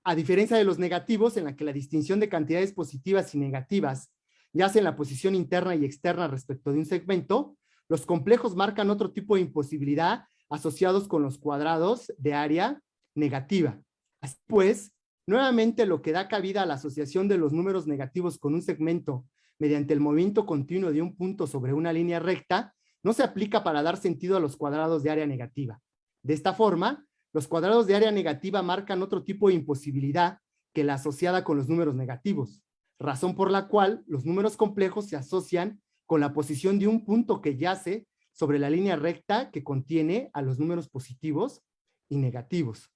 a diferencia de los negativos, en la que la distinción de cantidades positivas y negativas yace en la posición interna y externa respecto de un segmento, los complejos marcan otro tipo de imposibilidad asociados con los cuadrados de área negativa. Así pues, nuevamente lo que da cabida a la asociación de los números negativos con un segmento mediante el movimiento continuo de un punto sobre una línea recta no se aplica para dar sentido a los cuadrados de área negativa. De esta forma, los cuadrados de área negativa marcan otro tipo de imposibilidad que la asociada con los números negativos, razón por la cual los números complejos se asocian con la posición de un punto que yace sobre la línea recta que contiene a los números positivos y negativos.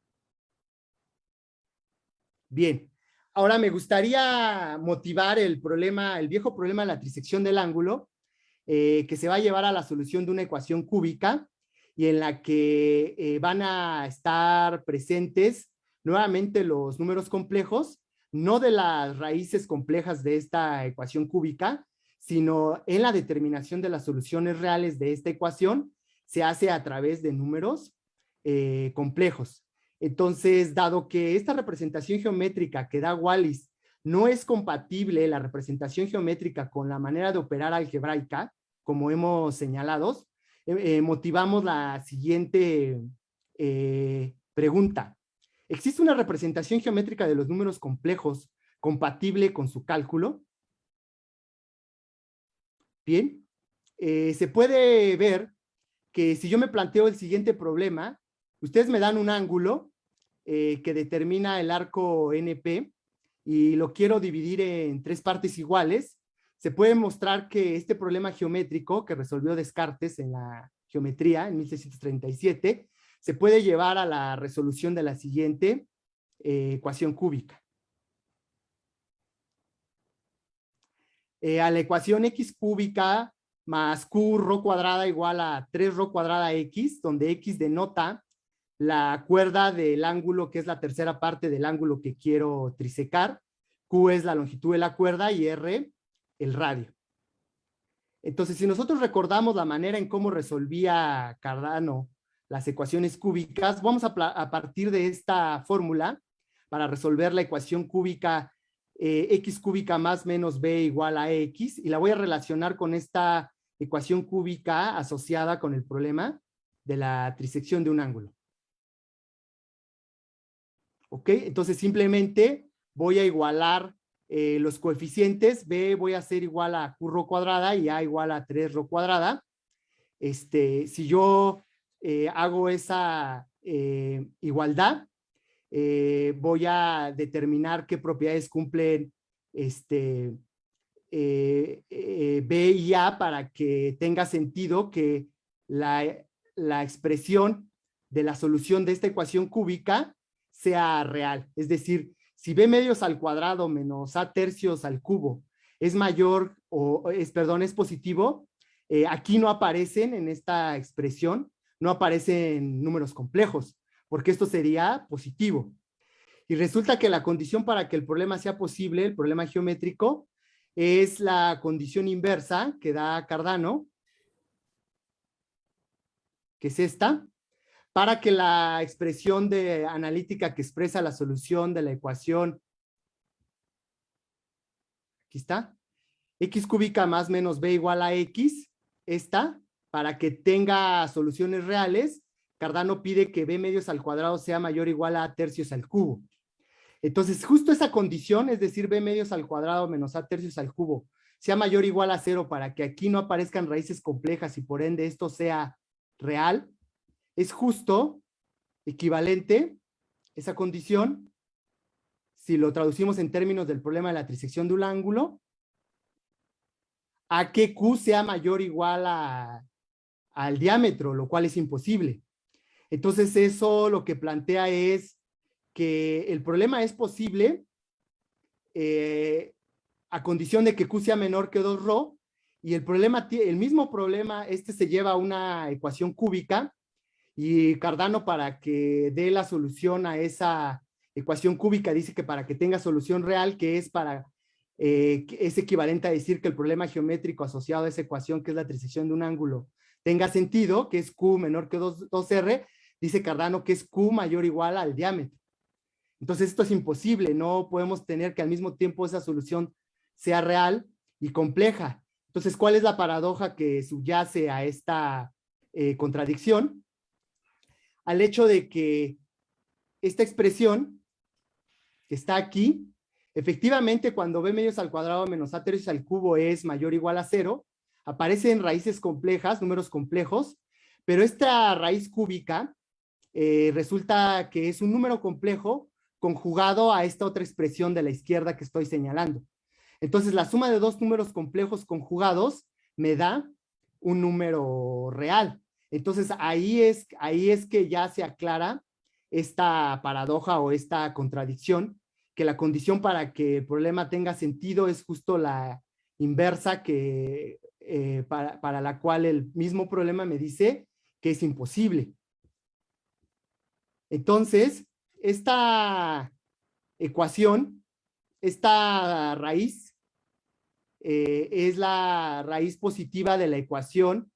Bien, ahora me gustaría motivar el viejo problema de la trisección del ángulo, que se va a llevar a la solución de una ecuación cúbica y en la que van a estar presentes nuevamente los números complejos, no de las raíces complejas de esta ecuación cúbica, sino en la determinación de las soluciones reales de esta ecuación se hace a través de números complejos. Entonces, dado que esta representación geométrica que da Wallis no es compatible la representación geométrica con la manera de operar algebraica, como hemos señalado, motivamos la siguiente pregunta. ¿Existe una representación geométrica de los números complejos compatible con su cálculo? Bien, se puede ver que si yo me planteo el siguiente problema, ustedes me dan un ángulo que determina el arco NP y lo quiero dividir en 3 partes iguales. Se puede mostrar que este problema geométrico que resolvió Descartes en la geometría en 1637 se puede llevar a la resolución de la siguiente ecuación cúbica. A la ecuación x cúbica más q rho cuadrada igual a 3 rho cuadrada x, donde x denota la cuerda del ángulo, que es la tercera parte del ángulo que quiero trisecar, q es la longitud de la cuerda y r el radio. Entonces, si nosotros recordamos la manera en cómo resolvía Cardano las ecuaciones cúbicas, vamos a partir de esta fórmula para resolver la ecuación cúbica x cúbica más menos b igual a x, y la voy a relacionar con esta ecuación cúbica asociada con el problema de la trisección de un ángulo. ¿Ok? Entonces simplemente voy a igualar los coeficientes. B voy a hacer igual a q rho cuadrada y a igual a 3 rho cuadrada. Si yo hago esa igualdad, voy a determinar qué propiedades cumplen B y A para que tenga sentido que la expresión de la solución de esta ecuación cúbica sea real. Es decir, si B medios al cuadrado menos A tercios al cubo es mayor es positivo, Aquí no aparecen en esta expresión, no aparecen números complejos, porque esto sería positivo. Y resulta que la condición para que el problema sea posible, el problema geométrico, es la condición inversa que da Cardano, que es esta, para que la expresión analítica que expresa la solución de la ecuación, aquí está, x cúbica más menos b igual a x, esta, para que tenga soluciones reales, Cardano pide que b medios al cuadrado sea mayor o igual a a tercios al cubo. Entonces, justo esa condición, es decir, b medios al cuadrado menos a tercios al cubo, sea mayor o igual a 0 para que aquí no aparezcan raíces complejas y por ende esto sea real, es justo equivalente, esa condición, si lo traducimos en términos del problema de la trisección de un ángulo, a que Q sea mayor o igual al diámetro, lo cual es imposible. Entonces eso lo que plantea es que el problema es posible a condición de que Q sea menor que 2ρ, y el mismo problema, se lleva a una ecuación cúbica, y Cardano, para que dé la solución a esa ecuación cúbica, dice que para que tenga solución real, que es es equivalente a decir que el problema geométrico asociado a esa ecuación, que es la trisección de un ángulo, tenga sentido, que es Q menor que 2R, dice Cardano que es Q mayor o igual al diámetro. Entonces esto es imposible, no podemos tener que al mismo tiempo esa solución sea real y compleja. Entonces, ¿cuál es la paradoja que subyace a esta contradicción? Al hecho de que esta expresión que está aquí, efectivamente cuando b medios al cuadrado menos a tercios al cubo es mayor o igual a 0, aparecen raíces complejas, números complejos, pero esta raíz cúbica resulta que es un número complejo conjugado a esta otra expresión de la izquierda que estoy señalando. Entonces, la suma de dos números complejos conjugados me da un número real. Entonces, ahí es que ya se aclara esta paradoja o esta contradicción, que la condición para que el problema tenga sentido es justo la inversa para la cual el mismo problema me dice que es imposible. Entonces, esta ecuación, esta raíz, es la raíz positiva de la ecuación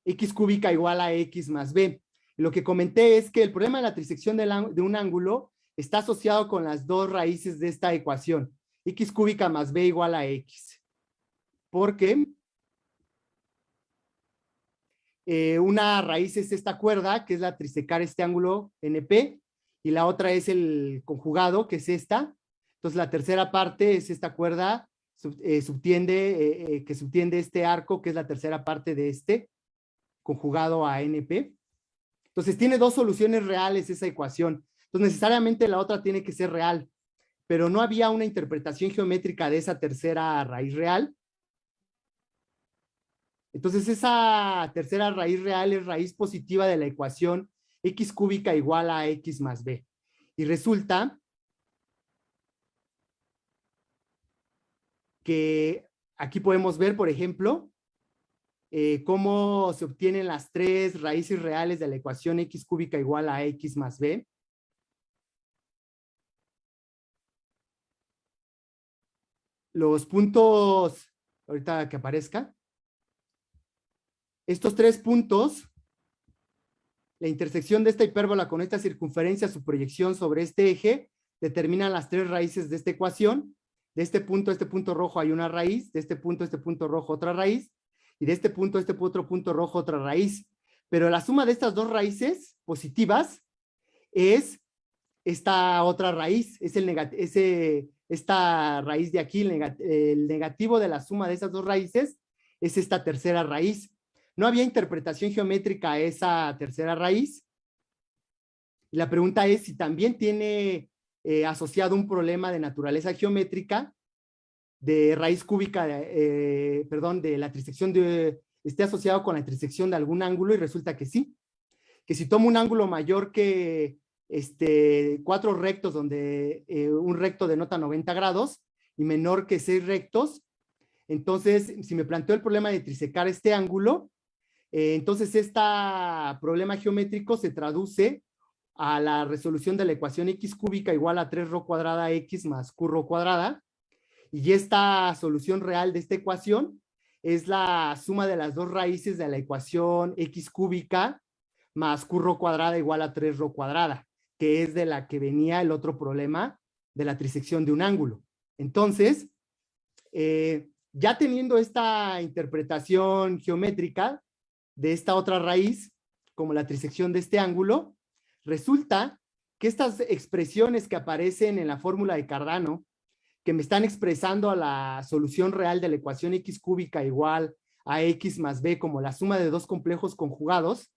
x cúbica igual a x más b. Lo que comenté es que el problema de la trisección de un ángulo está asociado con las dos raíces de esta ecuación, x cúbica más b igual a x. Porque una raíz es esta cuerda, que es la trisecar este ángulo NP, y la otra es el conjugado, que es esta. Entonces, la tercera parte es esta cuerda que subtiende este arco, que es la tercera parte de este, conjugado a NP. Entonces, tiene dos soluciones reales esa ecuación. Entonces, necesariamente la otra tiene que ser real, pero no había una interpretación geométrica de esa tercera raíz real. Entonces, esa tercera raíz real es raíz positiva de la ecuación x cúbica igual a x más b. Y resulta que aquí podemos ver, por ejemplo, cómo se obtienen las tres raíces reales de la ecuación x cúbica igual a x más b. Los puntos, ahorita que aparezca, estos tres puntos, la intersección de esta hipérbola con esta circunferencia, su proyección sobre este eje, determinan las tres raíces de esta ecuación. De este punto a este punto rojo hay una raíz, de este punto a este punto rojo otra raíz, y de este punto a este otro punto rojo otra raíz. Pero la suma de estas dos raíces positivas es esta otra raíz, es esta raíz de aquí, el negativo de la suma de esas dos raíces es esta tercera raíz. No había interpretación geométrica a esa tercera raíz. Y la pregunta es si también tiene asociado un problema de naturaleza geométrica de raíz cúbica, de la trisección esté asociado con la trisección de algún ángulo, y resulta que sí. Que si tomo un ángulo mayor que 4 rectos, donde un recto denota 90 grados, y menor que 6 rectos, Entonces, si me planteo el problema de trisecar este ángulo, entonces este problema geométrico se traduce a la resolución de la ecuación x cúbica igual a 3 rho cuadrada x más q rho cuadrada, y esta solución real de esta ecuación es la suma de las dos raíces de la ecuación x cúbica más q rho cuadrada igual a 3 rho cuadrada, que es de la que venía el otro problema de la trisección de un ángulo. Entonces, ya teniendo esta interpretación geométrica de esta otra raíz, como la trisección de este ángulo, resulta que estas expresiones que aparecen en la fórmula de Cardano, que me están expresando a la solución real de la ecuación x cúbica igual a x más b como la suma de dos complejos conjugados,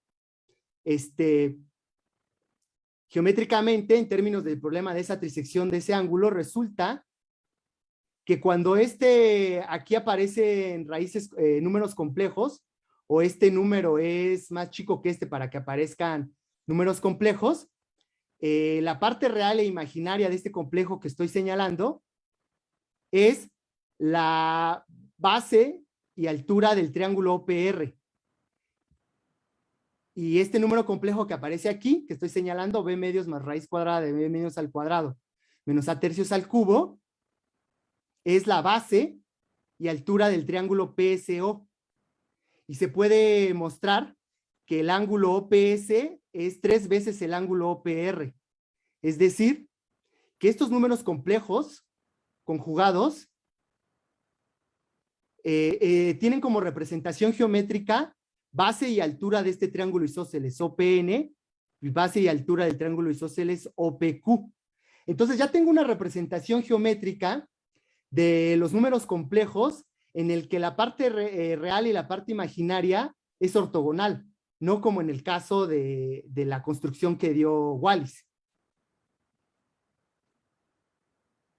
geométricamente, en términos del problema de esa trisección de ese ángulo, resulta que cuando aquí aparecen raíces, números complejos, o este número es más chico que este para que aparezcan números complejos, la parte real e imaginaria de este complejo que estoy señalando es la base y altura del triángulo OPR. Y este número complejo que aparece aquí, que estoy señalando, b medios más raíz cuadrada de b medios al cuadrado menos a tercios al cubo, es la base y altura del triángulo PSO. Y se puede mostrar que el ángulo OPS es 3 veces el ángulo OPR. Es decir, que estos números complejos conjugados tienen como representación geométrica base y altura de este triángulo isósceles OPN y base y altura del triángulo isósceles OPQ. Entonces ya tengo una representación geométrica de los números complejos en el que la parte real y la parte imaginaria es ortogonal, no como en el caso de la construcción que dio Wallis.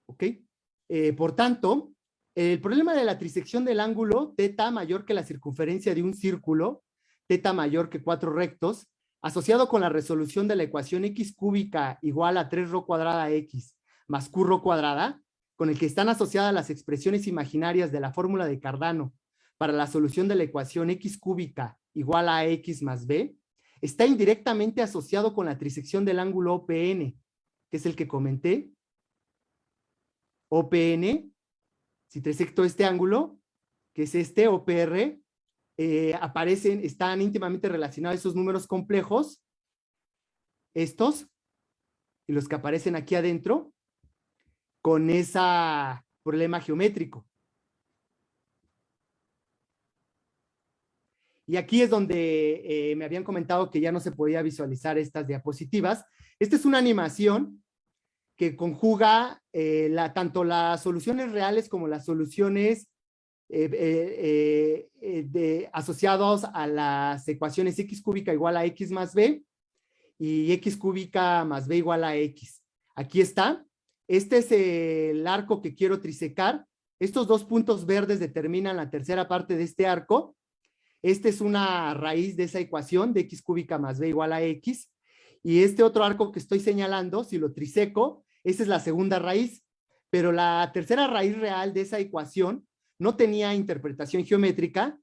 ¿Ok? Por tanto, el problema de la trisección del ángulo θ mayor que la circunferencia de un círculo, θ mayor que 4 rectos, asociado con la resolución de la ecuación x cúbica igual a 3 rho cuadrada x más q rho cuadrada, con el que están asociadas las expresiones imaginarias de la fórmula de Cardano para la solución de la ecuación x cúbica igual a x más b, está indirectamente asociado con la trisección del ángulo OPN, que es el que comenté. OPN, si trisecto este ángulo, que es este OPR, están íntimamente relacionados esos números complejos, estos, y los que aparecen aquí adentro, con ese problema geométrico. Y aquí es donde me habían comentado que ya no se podía visualizar estas diapositivas. Esta es una animación que conjuga tanto las soluciones reales como las soluciones asociados a las ecuaciones x cúbica igual a x más b y x cúbica más b igual a x. Aquí está. Este es el arco que quiero trisecar. Estos dos puntos verdes determinan la tercera parte de este arco. Esta es una raíz de esa ecuación de x cúbica más b igual a x. Y este otro arco que estoy señalando, si lo triseco, esa es la segunda raíz. Pero la tercera raíz real de esa ecuación no tenía interpretación geométrica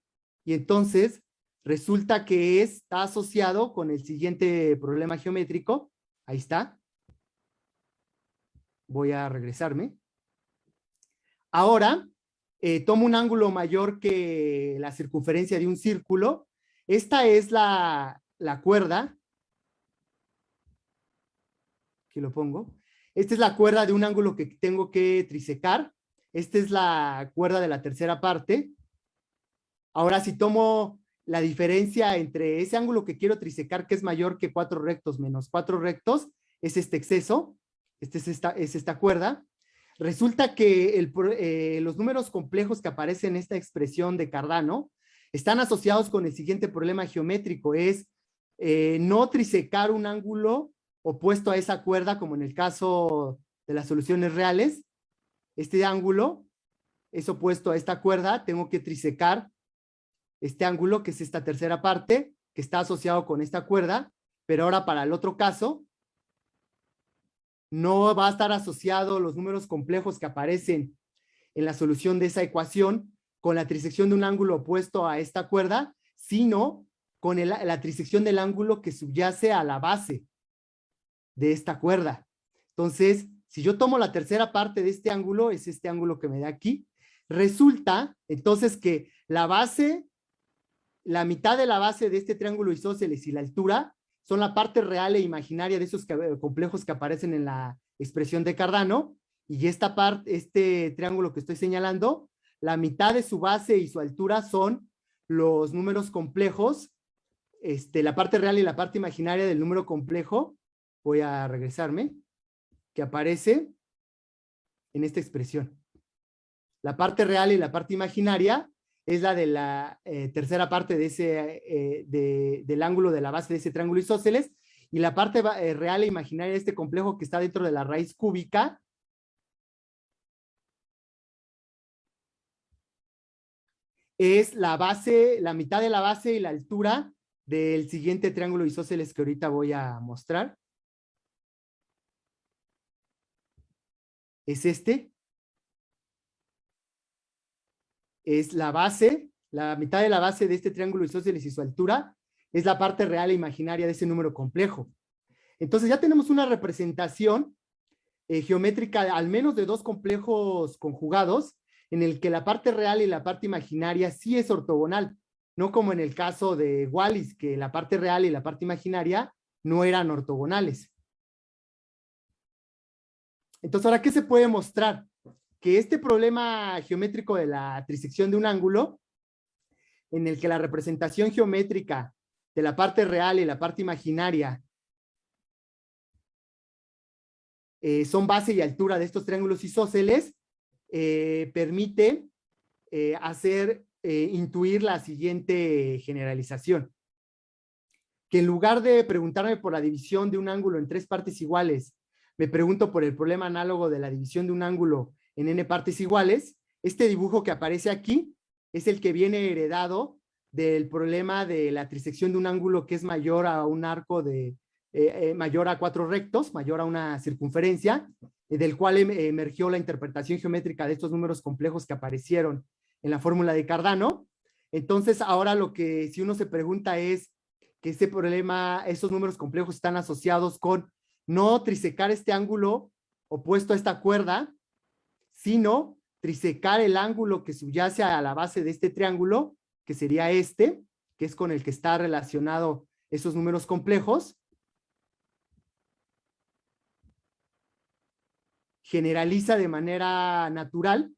y entonces resulta que está asociado con el siguiente problema geométrico. Ahí está. Voy a regresarme. Ahora, tomo un ángulo mayor que la circunferencia de un círculo. Esta es la cuerda. Aquí lo pongo. Esta es la cuerda de un ángulo que tengo que trisecar. Esta es la cuerda de la tercera parte. Ahora, si tomo la diferencia entre ese ángulo que quiero trisecar, que es mayor que 4 rectos menos 4 rectos, es este exceso. Es esta cuerda. Resulta que los números complejos que aparecen en esta expresión de Cardano están asociados con el siguiente problema geométrico, es no trisecar un ángulo opuesto a esa cuerda, como en el caso de las soluciones reales. Este ángulo es opuesto a esta cuerda, tengo que trisecar este ángulo, que es esta tercera parte, que está asociado con esta cuerda, pero ahora para el otro caso, no va a estar asociado los números complejos que aparecen en la solución de esa ecuación con la trisección de un ángulo opuesto a esta cuerda, sino con la trisección del ángulo que subyace a la base de esta cuerda. Entonces, si yo tomo la tercera parte de este ángulo, es este ángulo que me da aquí, resulta entonces que la base, la mitad de la base de este triángulo isósceles y la altura son la parte real e imaginaria de esos complejos que aparecen en la expresión de Cardano, y esta parte, este triángulo que estoy señalando, la mitad de su base y su altura son los números complejos, la parte real y la parte imaginaria del número complejo. Voy a regresarme, que aparece en esta expresión. La parte real y la parte imaginaria es la de la tercera parte de ese, del ángulo de la base de ese triángulo isósceles, y la parte real e imaginaria de este complejo que está dentro de la raíz cúbica es la base, la mitad de la base y la altura del siguiente triángulo isósceles que ahorita voy a mostrar. Es este. Es la base, la mitad de la base de este triángulo isósceles y su altura es la parte real e imaginaria de ese número complejo. Entonces ya tenemos una representación geométrica al menos de dos complejos conjugados en el que la parte real y la parte imaginaria sí es ortogonal, no como en el caso de Wallis, que la parte real y la parte imaginaria no eran ortogonales. Entonces, ¿ahora qué se puede mostrar? Que este problema geométrico de la trisección de un ángulo, en el que la representación geométrica de la parte real y la parte imaginaria son base y altura de estos triángulos isósceles, permite intuir la siguiente generalización. Que en lugar de preguntarme por la división de un ángulo en tres partes iguales, me pregunto por el problema análogo de la división de un ángulo en n partes iguales. Este dibujo que aparece aquí es el que viene heredado del problema de la trisección de un ángulo que es mayor a un arco de, mayor a 4 rectos, mayor a una circunferencia, del cual emergió la interpretación geométrica de estos números complejos que aparecieron en la fórmula de Cardano. Entonces, ahora lo que si uno se pregunta es que ese problema, esos números complejos están asociados con no trisecar este ángulo opuesto a esta cuerda, sino trisecar el ángulo que subyace a la base de este triángulo, que sería este, que es con el que está relacionado esos números complejos. Generaliza de manera natural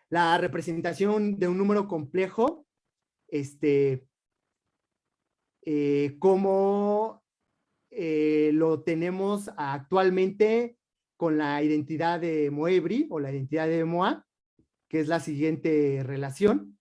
la representación de un número complejo, como lo tenemos actualmente con la identidad de Moebri o la identidad de Moa, que es la siguiente relación.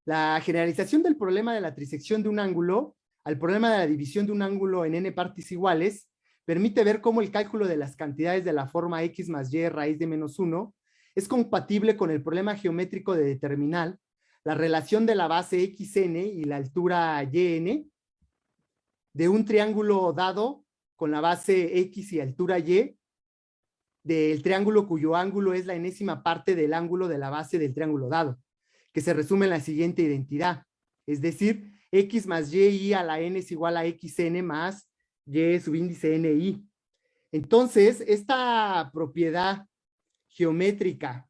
La generalización del problema de la trisección de un ángulo al problema de la división de un ángulo en n partes iguales permite ver cómo el cálculo de las cantidades de la forma x más y raíz de menos 1 es compatible con el problema geométrico de determinar la relación de la base xn y la altura yn de un triángulo dado con la base x y altura y del triángulo cuyo ángulo es la enésima parte del ángulo de la base del triángulo dado, que se resume en la siguiente identidad, es decir, x más y a la n es igual a xn más y subíndice ni. Entonces, esta propiedad geométrica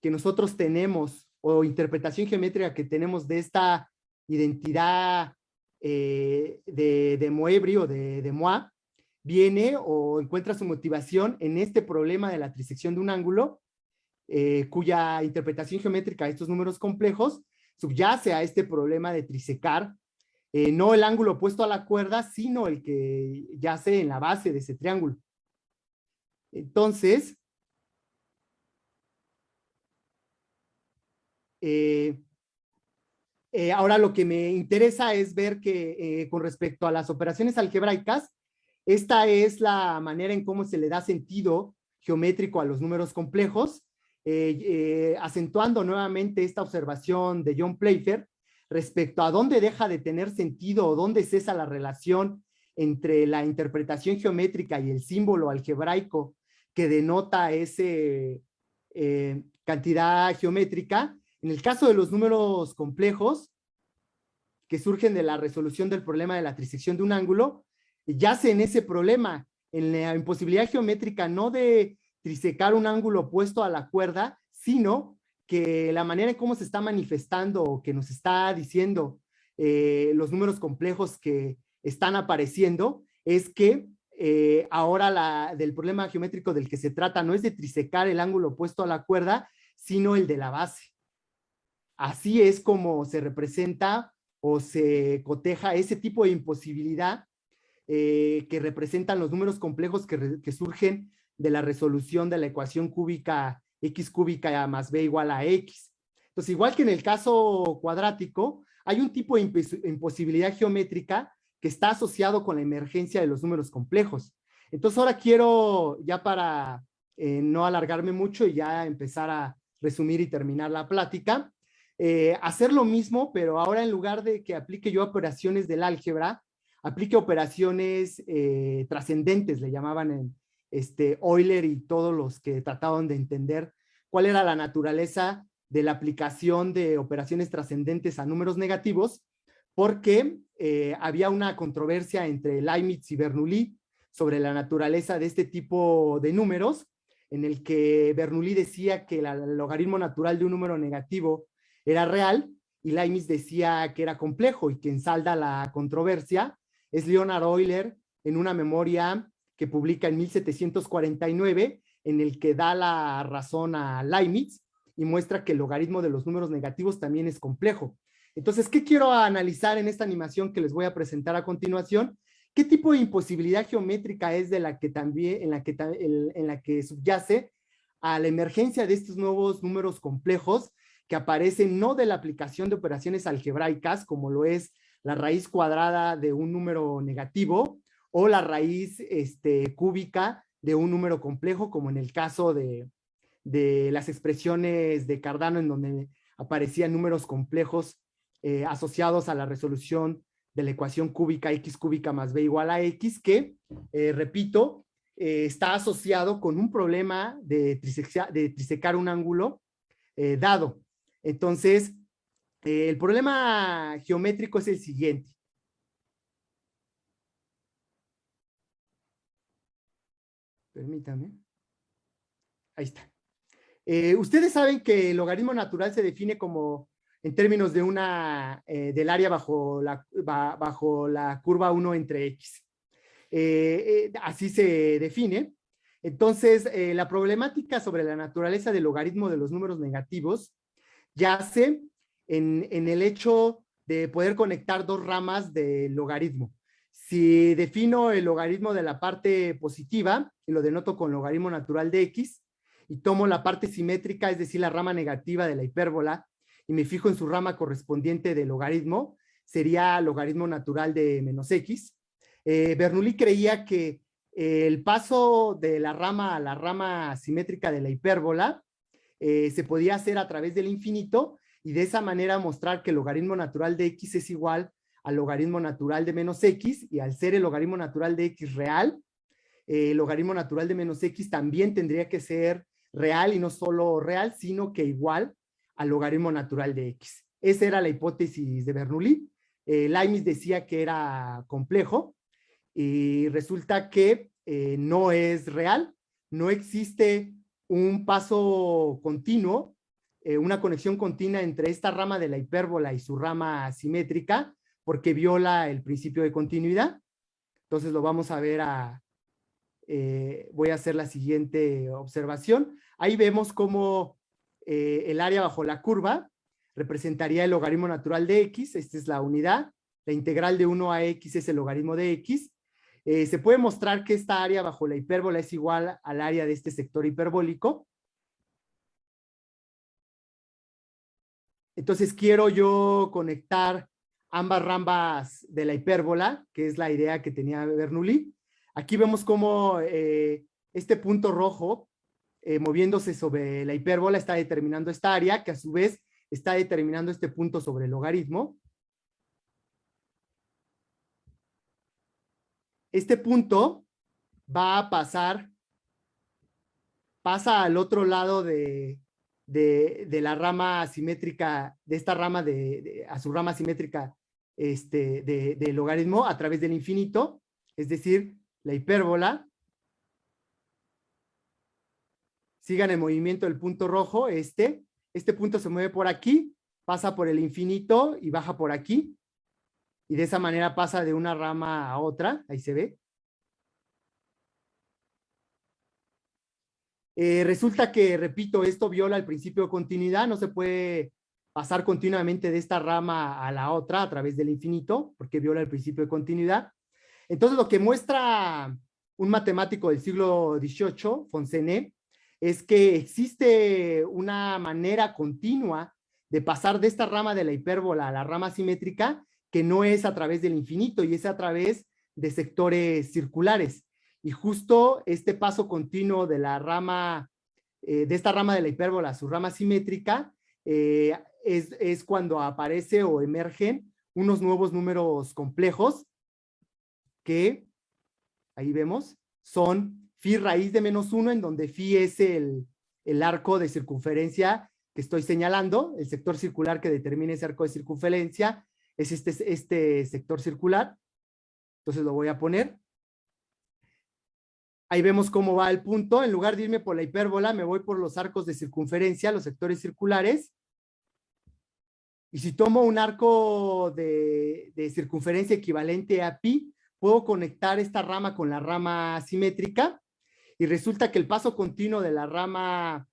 que nosotros tenemos, o interpretación geométrica que tenemos de esta identidad de Moebri o de Moa, viene o encuentra su motivación en este problema de la trisección de un ángulo, cuya interpretación geométrica de estos números complejos subyace a este problema de trisecar no el ángulo opuesto a la cuerda, sino el que yace en la base de ese triángulo. Entonces, ahora lo que me interesa es ver que con respecto a las operaciones algebraicas, esta es la manera en cómo se le da sentido geométrico a los números complejos, acentuando nuevamente esta observación de John Playfair respecto a dónde deja de tener sentido o dónde cesa la relación entre la interpretación geométrica y el símbolo algebraico que denota ese cantidad geométrica. En el caso de los números complejos, que surgen de la resolución del problema de la trisección de un ángulo, yace en ese problema, en la imposibilidad geométrica no de trisecar un ángulo opuesto a la cuerda, sino que la manera en cómo se está manifestando o que nos está diciendo los números complejos que están apareciendo es que ahora del problema geométrico del que se trata no es de trisecar el ángulo opuesto a la cuerda, sino el de la base. Así es como se representa o se coteja ese tipo de imposibilidad que representan los números complejos que surgen de la resolución de la ecuación cúbica x cúbica más b igual a x. Entonces, igual que en el caso cuadrático, hay un tipo de imposibilidad geométrica que está asociado con la emergencia de los números complejos. Entonces, ahora quiero, ya para no alargarme mucho y ya empezar a resumir y terminar la plática, hacer lo mismo, pero ahora en lugar de que aplique yo operaciones del álgebra, aplique operaciones trascendentes, le llamaban en Euler y todos los que trataban de entender cuál era la naturaleza de la aplicación de operaciones trascendentes a números negativos, porque había una controversia entre Leibniz y Bernoulli sobre la naturaleza de este tipo de números, en el que Bernoulli decía que el logaritmo natural de un número negativo era real y Leibniz decía que era complejo, y quien salda la controversia es Leonhard Euler en una memoria que publica en 1749, en el que da la razón a Leibniz y muestra que el logaritmo de los números negativos también es complejo. Entonces, ¿qué quiero analizar en esta animación que les voy a presentar a continuación? ¿Qué tipo de imposibilidad geométrica es de la que también, en la que subyace a la emergencia de estos nuevos números complejos que aparecen no de la aplicación de operaciones algebraicas, como lo es la raíz cuadrada de un número negativo o la raíz cúbica de un número complejo, como en el caso de las expresiones de Cardano, en donde aparecían números complejos asociados a la resolución de la ecuación cúbica x cúbica más b igual a x, que, repito, está asociado con un problema de trisecar un ángulo dado. Entonces, el problema geométrico es el siguiente. Permítame. Ahí está. Ustedes saben que el logaritmo natural se define como en términos de del área bajo la curva 1 entre x. Así se define. Entonces, la problemática sobre la naturaleza del logaritmo de los números negativos yace en el hecho de poder conectar dos ramas del logaritmo. Si defino el logaritmo de la parte positiva y lo denoto con logaritmo natural de x, y tomo la parte simétrica, es decir, la rama negativa de la hipérbola, y me fijo en su rama correspondiente de logaritmo, sería logaritmo natural de menos x. Bernoulli creía que el paso de la rama a la rama simétrica de la hipérbola se podía hacer a través del infinito, y de esa manera mostrar que el logaritmo natural de x es igual al logaritmo natural de menos x, y al ser el logaritmo natural de x real, el logaritmo natural de menos x también tendría que ser real, y no solo real, sino que igual al logaritmo natural de x. Esa era la hipótesis de Bernoulli. Leibniz decía que era complejo, y resulta que no es real. No existe un paso continuo, una conexión continua entre esta rama de la hipérbola y su rama simétrica, porque viola el principio de continuidad. Entonces lo vamos a ver voy a hacer la siguiente observación. Ahí vemos cómo el área bajo la curva representaría el logaritmo natural de x. Esta es la unidad. La integral de 1 a x es el logaritmo de x. Se puede mostrar que esta área bajo la hipérbola es igual al área de este sector hiperbólico. Entonces quiero yo conectar ambas ramas de la hipérbola, que es la idea que tenía Bernoulli. Aquí vemos cómo este punto rojo, moviéndose sobre la hipérbola, está determinando esta área, que a su vez está determinando este punto sobre el logaritmo. Este punto va a pasa al otro lado de de la rama simétrica, de esta rama a su rama simétrica de logaritmo a través del infinito, es decir, la hipérbola. Sigan el movimiento del punto rojo, este punto se mueve por aquí, pasa por el infinito y baja por aquí, y de esa manera pasa de una rama a otra, ahí se ve. Resulta que, repito, esto viola el principio de continuidad, no se puede pasar continuamente de esta rama a la otra a través del infinito, porque viola el principio de continuidad. Entonces, lo que muestra un matemático del siglo XVIII, Foncené, es que existe una manera continua de pasar de esta rama de la hipérbola a la rama simétrica, que no es a través del infinito, y es a través de sectores circulares. Y justo este paso continuo de la rama, de esta rama de la hipérbola a su rama simétrica, es cuando aparece o emergen unos nuevos números complejos que, ahí vemos, son phi raíz de -1, en donde phi es el arco de circunferencia que estoy señalando, el sector circular que determina ese arco de circunferencia es este sector circular. Entonces lo voy a poner. Ahí vemos cómo va el punto. En lugar de irme por la hipérbola, me voy por los arcos de circunferencia, los sectores circulares. Y si tomo un arco de circunferencia equivalente a pi, puedo conectar esta rama con la rama simétrica, y resulta que el paso continuo de la rama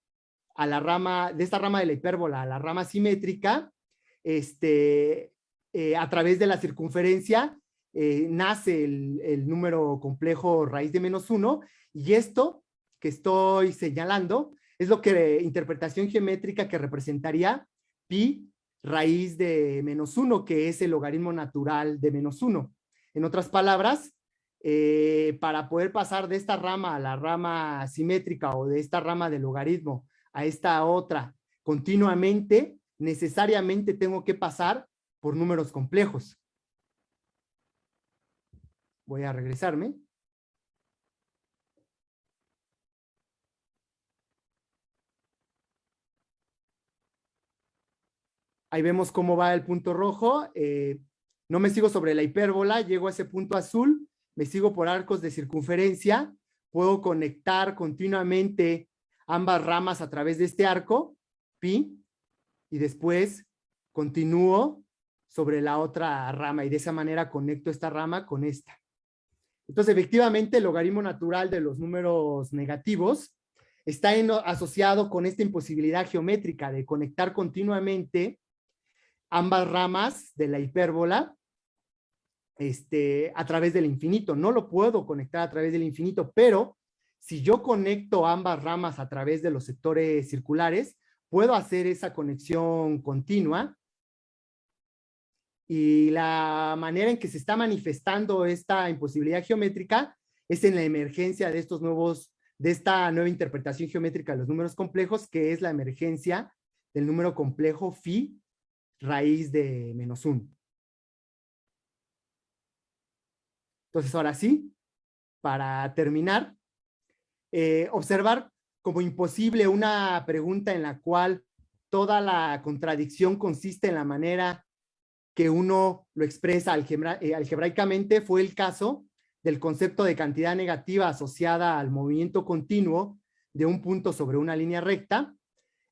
a la rama, de esta rama de la hipérbola a la rama simétrica, a través de la circunferencia, nace el número complejo raíz de -1, y esto que estoy señalando es lo que interpretación geométrica que representaría pi raíz de -1, que es el logaritmo natural de -1. En otras palabras, para poder pasar de esta rama a la rama simétrica, o de esta rama del logaritmo a esta otra continuamente, necesariamente tengo que pasar por números complejos. Voy a regresarme. Ahí vemos cómo va el punto rojo. No me sigo sobre la hipérbola, llego a ese punto azul, me sigo por arcos de circunferencia, puedo conectar continuamente ambas ramas a través de este arco, pi, y después continúo sobre la otra rama, y de esa manera conecto esta rama con esta. Entonces, efectivamente, el logaritmo natural de los números negativos está asociado con esta imposibilidad geométrica de conectar continuamente ambas ramas de la hipérbola a través del infinito. No lo puedo conectar a través del infinito, pero si yo conecto ambas ramas a través de los sectores circulares, puedo hacer esa conexión continua. Y la manera en que se está manifestando esta imposibilidad geométrica es en la emergencia de esta nueva interpretación geométrica de los números complejos, que es la emergencia del número complejo phi raíz de -1. Entonces, ahora sí, para terminar, observar como imposible una pregunta en la cual toda la contradicción consiste en la manera que uno lo expresa algebraicamente fue el caso del concepto de cantidad negativa asociada al movimiento continuo de un punto sobre una línea recta,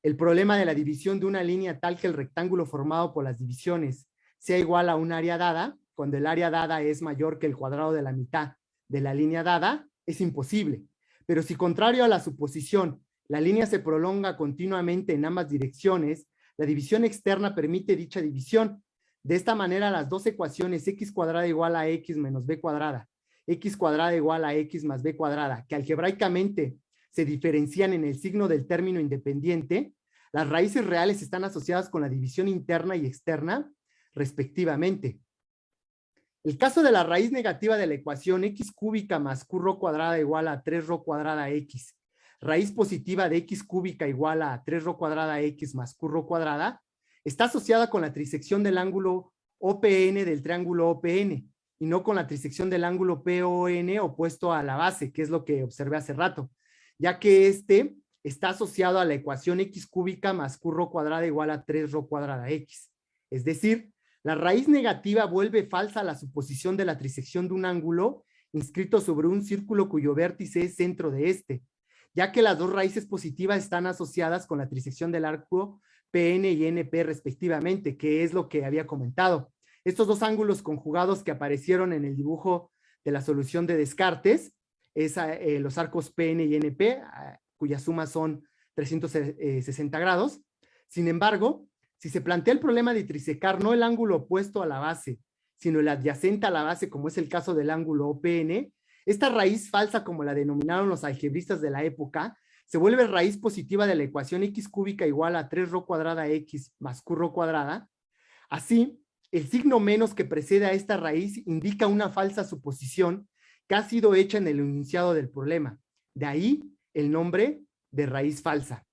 el problema de la división de una línea tal que el rectángulo formado por las divisiones sea igual a un área dada, cuando el área dada es mayor que el cuadrado de la mitad de la línea dada, es imposible. Pero si, contrario a la suposición, la línea se prolonga continuamente en ambas direcciones, la división externa permite dicha división. De esta manera, las dos ecuaciones x cuadrada igual a x menos b cuadrada, x cuadrada igual a x más b cuadrada, que algebraicamente se diferencian en el signo del término independiente, las raíces reales están asociadas con la división interna y externa, respectivamente. El caso de la raíz negativa de la ecuación x cúbica más q rho cuadrada igual a 3 rho cuadrada x, raíz positiva de x cúbica igual a 3 rho cuadrada x más q rho cuadrada, está asociada con la trisección del ángulo OPN del triángulo OPN, y no con la trisección del ángulo PON opuesto a la base, que es lo que observé hace rato, ya que está asociado a la ecuación x cúbica más q rho cuadrada igual a 3 rho cuadrada x. Es decir, la raíz negativa vuelve falsa la suposición de la trisección de un ángulo inscrito sobre un círculo cuyo vértice es centro de este, ya que las dos raíces positivas están asociadas con la trisección del arco PN y NP respectivamente, que es lo que había comentado. Estos dos ángulos conjugados que aparecieron en el dibujo de la solución de Descartes, es los arcos PN y NP, cuya suma son 360 grados. Sin embargo, si se plantea el problema de trisecar no el ángulo opuesto a la base, sino el adyacente a la base, como es el caso del ángulo OPN, esta raíz falsa, como la denominaron los algebristas de la época, se vuelve raíz positiva de la ecuación x cúbica igual a 3 rho cuadrada x más q rho cuadrada. Así, el signo menos que precede a esta raíz indica una falsa suposición que ha sido hecha en el enunciado del problema. De ahí el nombre de raíz falsa.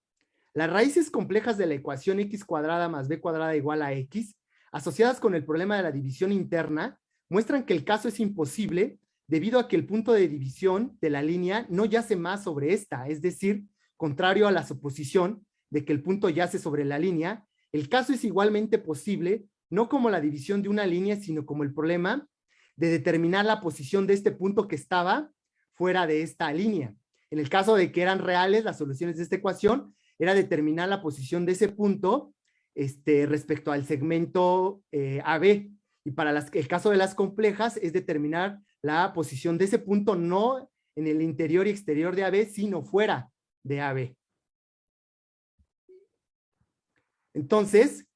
Las raíces complejas de la ecuación x cuadrada más b cuadrada igual a x, asociadas con el problema de la división interna, muestran que el caso es imposible debido a que el punto de división de la línea no yace más sobre esta, es decir, contrario a la suposición de que el punto yace sobre la línea, el caso es igualmente posible, no como la división de una línea, sino como el problema de determinar la posición de este punto que estaba fuera de esta línea. En el caso de que eran reales las soluciones de esta ecuación, era determinar la posición de ese punto respecto al segmento AB. Y para el caso de las complejas es determinar la posición de ese punto no en el interior y exterior de AB, sino fuera de AB. Entonces,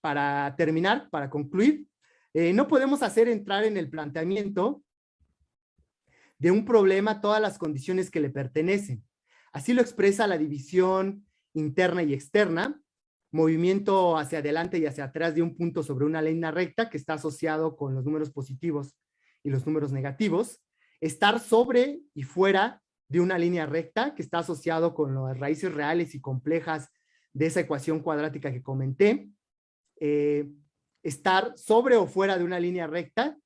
para terminar, para concluir, no podemos hacer entrar en el planteamiento de un problema todas las condiciones que le pertenecen. Así lo expresa la división interna y externa, movimiento hacia adelante y hacia atrás de un punto sobre una línea recta que está asociado con los números positivos y los números negativos, estar sobre y fuera de una línea recta que está asociado con las raíces reales y complejas de esa ecuación cuadrática que comenté, estar sobre o fuera de una línea recta,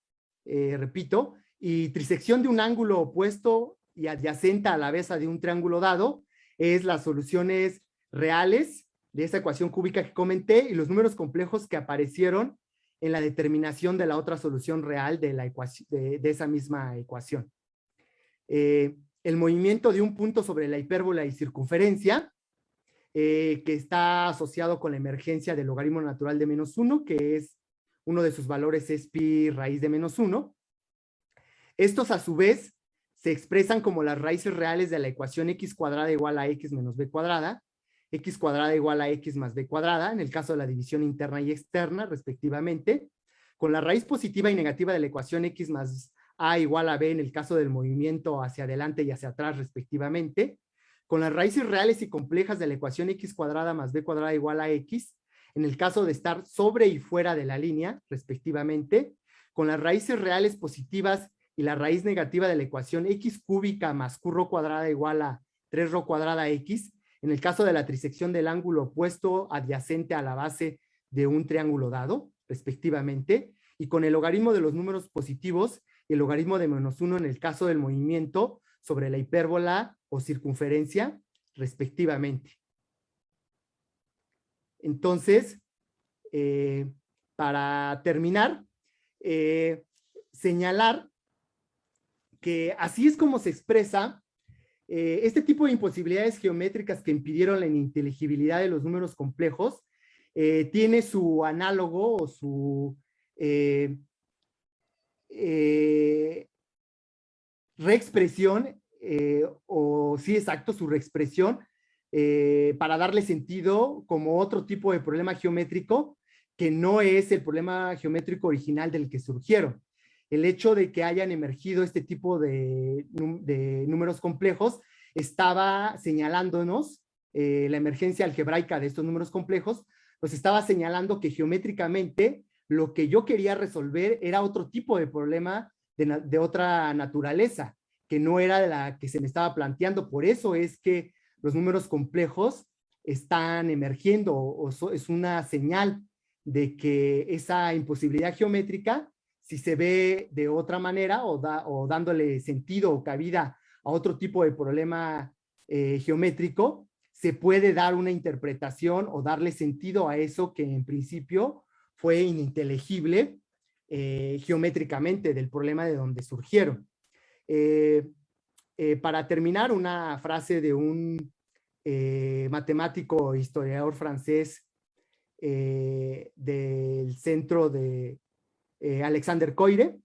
repito, y trisección de un ángulo opuesto y adyacente a la base de un triángulo dado, es las soluciones reales de esa ecuación cúbica que comenté y los números complejos que aparecieron en la determinación de la otra solución real de, la ecuación, de esa misma ecuación. El movimiento de un punto sobre la hipérbola y circunferencia, que está asociado con la emergencia del logaritmo natural de -1, que es uno de sus valores es pi raíz de -1. Estos a su vez se expresan como las raíces reales de la ecuación x cuadrada igual a x menos b cuadrada, x cuadrada igual a x más b cuadrada, en el caso de la división interna y externa, respectivamente, con la raíz positiva y negativa de la ecuación x más a igual a b en el caso del movimiento hacia adelante y hacia atrás, respectivamente, con las raíces reales y complejas de la ecuación x cuadrada más b cuadrada igual a x, en el caso de estar sobre y fuera de la línea, respectivamente, con las raíces reales positivas y la raíz negativa de la ecuación x cúbica más q rho cuadrada igual a 3 rho cuadrada x, en el caso de la trisección del ángulo opuesto adyacente a la base de un triángulo dado, respectivamente, y con el logaritmo de los números positivos y el logaritmo de -1 en el caso del movimiento sobre la hipérbola o circunferencia, respectivamente. Entonces, para terminar, señalar que así es como se expresa este tipo de imposibilidades geométricas que impidieron la ininteligibilidad de los números complejos, tiene su análogo o su reexpresión, o sí, exacto, su reexpresión, para darle sentido como otro tipo de problema geométrico que no es el problema geométrico original del que surgieron. El hecho de que hayan emergido este tipo de números complejos estaba señalándonos la emergencia algebraica de estos números complejos, nos estaba señalando que geométricamente lo que yo quería resolver era otro tipo de problema de otra naturaleza, que no era de la que se me estaba planteando. Por eso es que los números complejos están emergiendo, o es una señal de que esa imposibilidad geométrica, si se ve de otra manera o dándole sentido o cabida a otro tipo de problema geométrico, se puede dar una interpretación o darle sentido a eso que en principio fue ininteligible geométricamente del problema de donde surgieron. Para terminar, una frase de un matemático historiador francés del centro de Alexander Coire,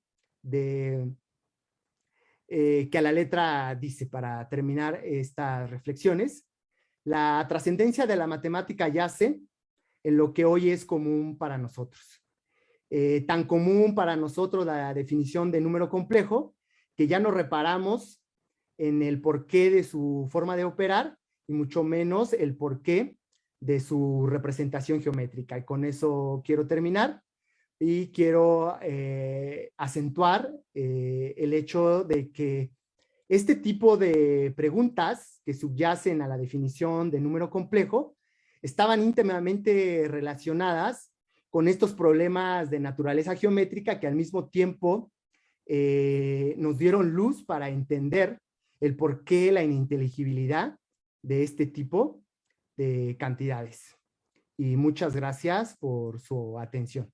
que a la letra dice, para terminar estas reflexiones: la trascendencia de la matemática yace en lo que hoy es común para nosotros. Tan común para nosotros la definición de número complejo, que ya no reparamos en el porqué de su forma de operar y mucho menos el porqué de su representación geométrica. Y con eso quiero terminar y quiero acentuar el hecho de que este tipo de preguntas que subyacen a la definición de número complejo estaban íntimamente relacionadas con estos problemas de naturaleza geométrica que al mismo tiempo nos dieron luz para entender el porqué, la ininteligibilidad de este tipo de cantidades. Y muchas gracias por su atención.